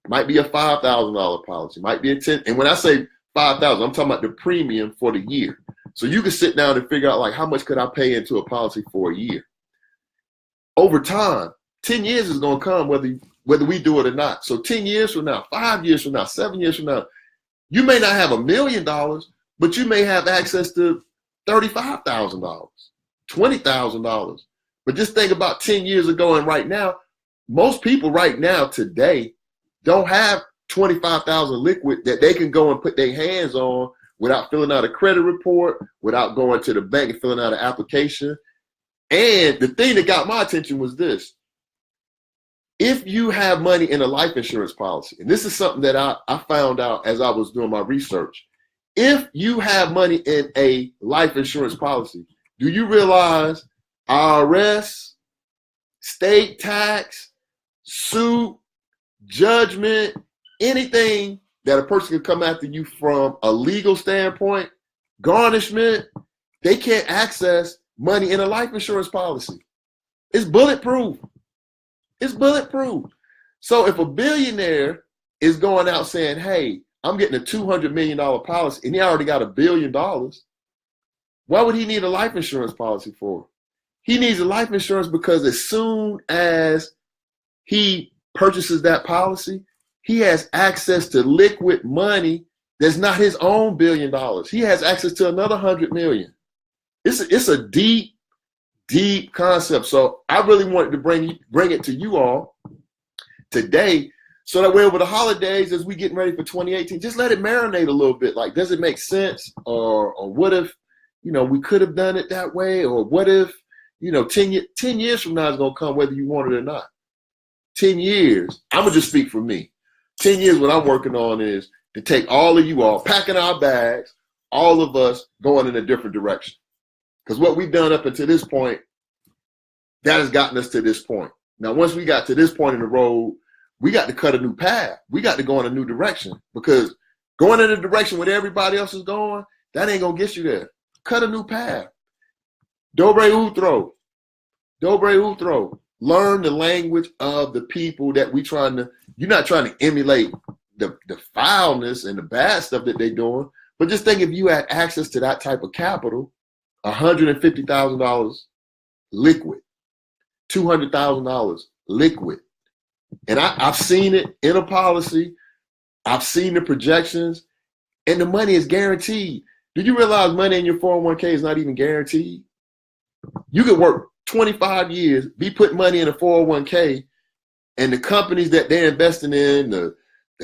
Might be a $5,000 policy, might be a 10. And when I say 5,000, I'm talking about the premium for the year. So you can sit down and figure out, like, how much could I pay into a policy for a year? Over time, 10 years is going to come whether we do it or not. So 10 years from now, 5 years from now, 7 years from now, you may not have $1 million, but you may have access to $35,000, $20,000, But just think about 10 years ago and right now, most people right now today don't have 25,000 liquid that they can go and put their hands on without filling out a credit report, without going to the bank and filling out an application. And the thing that got my attention was this. If you have money in a life insurance policy, and this is something that I found out as I was doing my research, if you have money in a life insurance policy, do you realize IRS, state tax, suit, judgment, anything that a person can come after you from a legal standpoint, garnishment, they can't access money in a life insurance policy. It's bulletproof. It's bulletproof. So if a billionaire is going out saying, hey, I'm getting a $200 million policy and he already got $1 billion, why would he need a life insurance policy for? He needs a life insurance because as soon as he purchases that policy, he has access to liquid money that's not his own $1 billion. He has access to another 100 million. It's a deep, deep concept. So I really wanted to bring it to you all today, so that way over the holidays, as we getting ready for 2018, just let it marinate a little bit. Like, does it make sense? Or what if, we could have done it that way? Or what if, 10 years from now is going to come whether you want it or not? 10 years, I'm going to just speak for me. 10 years, what I'm working on is to take all of you all, packing our bags, all of us going in a different direction. Because what we've done up until this point, that has gotten us to this point. Now, once we got to this point in the road, we got to cut a new path. We got to go in a new direction, because going in a direction where everybody else is going, that ain't going to get you there. Cut a new path. Dobre Utro. Dobre Utro. Learn the language of the people that you're not trying to emulate the foulness and the bad stuff that they're doing, but just think if you had access to that type of capital, $150,000 liquid, $200,000 liquid. And I've seen it in a policy. I've seen the projections, and the money is guaranteed. Do you realize money in your 401k is not even guaranteed? You could work 25 years, be putting money in a 401k, and the companies that they're investing in,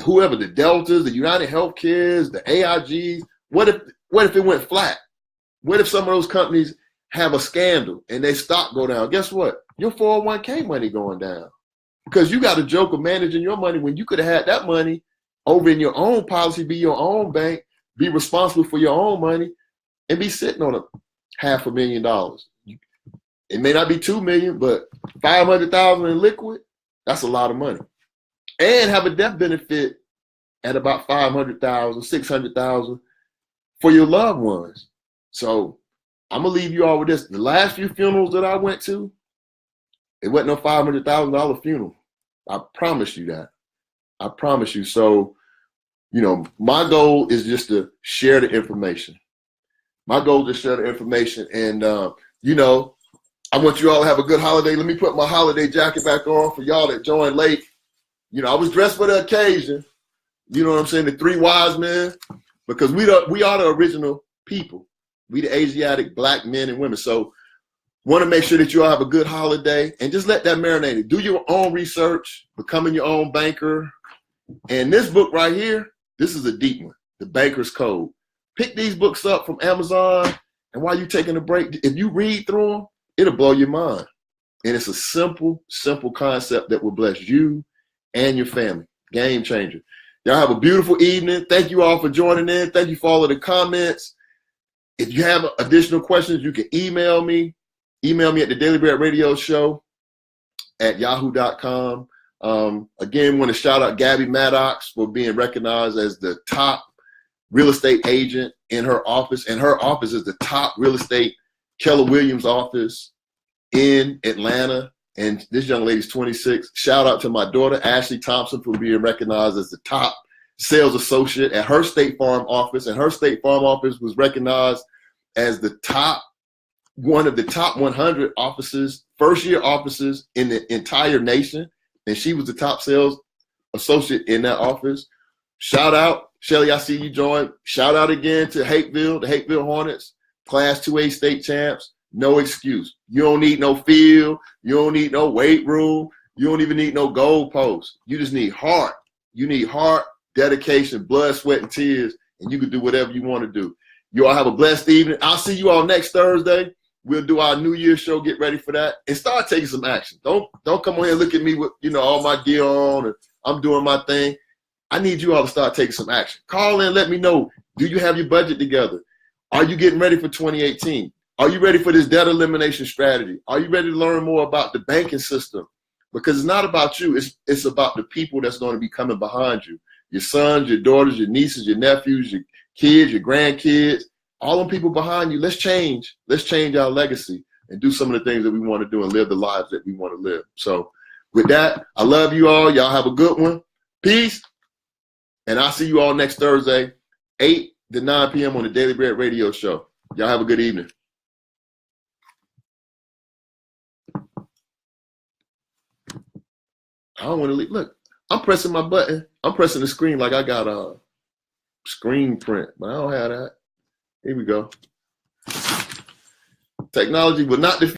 whoever, the Deltas, the United Healthcares, the AIGs, what if it went flat? What if some of those companies have a scandal and their stock go down? Guess what? Your 401k money going down. Because you got a joke of managing your money when you could have had that money over in your own policy, be your own bank, be responsible for your own money, and be sitting on $500,000. It may not be 2 million, but 500,000 in liquid, that's a lot of money. And have a death benefit at about 500,000, 600,000 for your loved ones. So I'm gonna leave you all with this. The last few funerals that I went to, it wasn't no $500,000 funeral. I promise you that. I promise you. So, my goal is just to share the information. My goal is to share the information. And, I want you all to have a good holiday. Let me put my holiday jacket back on for y'all that joined late. I was dressed for the occasion. You know what I'm saying? The 3 wise men, because we are the original people. We the Asiatic black men and women. So want to make sure that you all have a good holiday, and just let that marinate. Do your own research, becoming your own banker. And this book right here, this is a deep one, The Banker's Code. Pick these books up from Amazon, and while you're taking a break, if you read through them, it'll blow your mind. And it's a simple, simple concept that will bless you and your family. Game changer. Y'all have a beautiful evening. Thank you all for joining in. Thank you for all of the comments. If you have additional questions, you can email me. Email me at the Daily Bread Radio Show at yahoo.com. Again, want to shout out Gabby Maddox for being recognized as the top real estate agent in her office. And her office is the top real estate Keller Williams office in Atlanta. And this young lady's 26. Shout out to my daughter, Ashley Thompson, for being recognized as the top sales associate at her State Farm office. And her State Farm office was recognized as one of the top 100 offices, first-year offices in the entire nation. And she was the top sales associate in that office. Shout out, Shelly, I see you joined. Shout out again to Hapeville, the Hapeville Hornets, Class 2A state champs. No excuse. You don't need no field. You don't need no weight room. You don't even need no goalposts. You just need heart. You need heart, dedication, blood, sweat, and tears, and you can do whatever you want to do. You all have a blessed evening. I'll see you all next Thursday. We'll do our New Year's show. Get ready for that and start taking some action. Don't come on here and look at me with, all my gear on and I'm doing my thing. I need you all to start taking some action. Call in, let me know. Do you have your budget together? Are you getting ready for 2018? Are you ready for this debt elimination strategy? Are you ready to learn more about the banking system? Because it's not about you. It's about the people that's going to be coming behind you. Your sons, your daughters, your nieces, your nephews, your kids, your grandkids, all them people behind you. Let's change. Let's change our legacy and do some of the things that we want to do and live the lives that we want to live. So with that, I love you all. Y'all have a good one. Peace. And I'll see you all next Thursday, 8 to 9 p.m. on the Daily Bread Radio Show. Y'all have a good evening. I don't want to leave. Look, I'm pressing my button. I'm pressing the screen like I got a screen print, but I don't have that. Here we go. Technology will not defeat.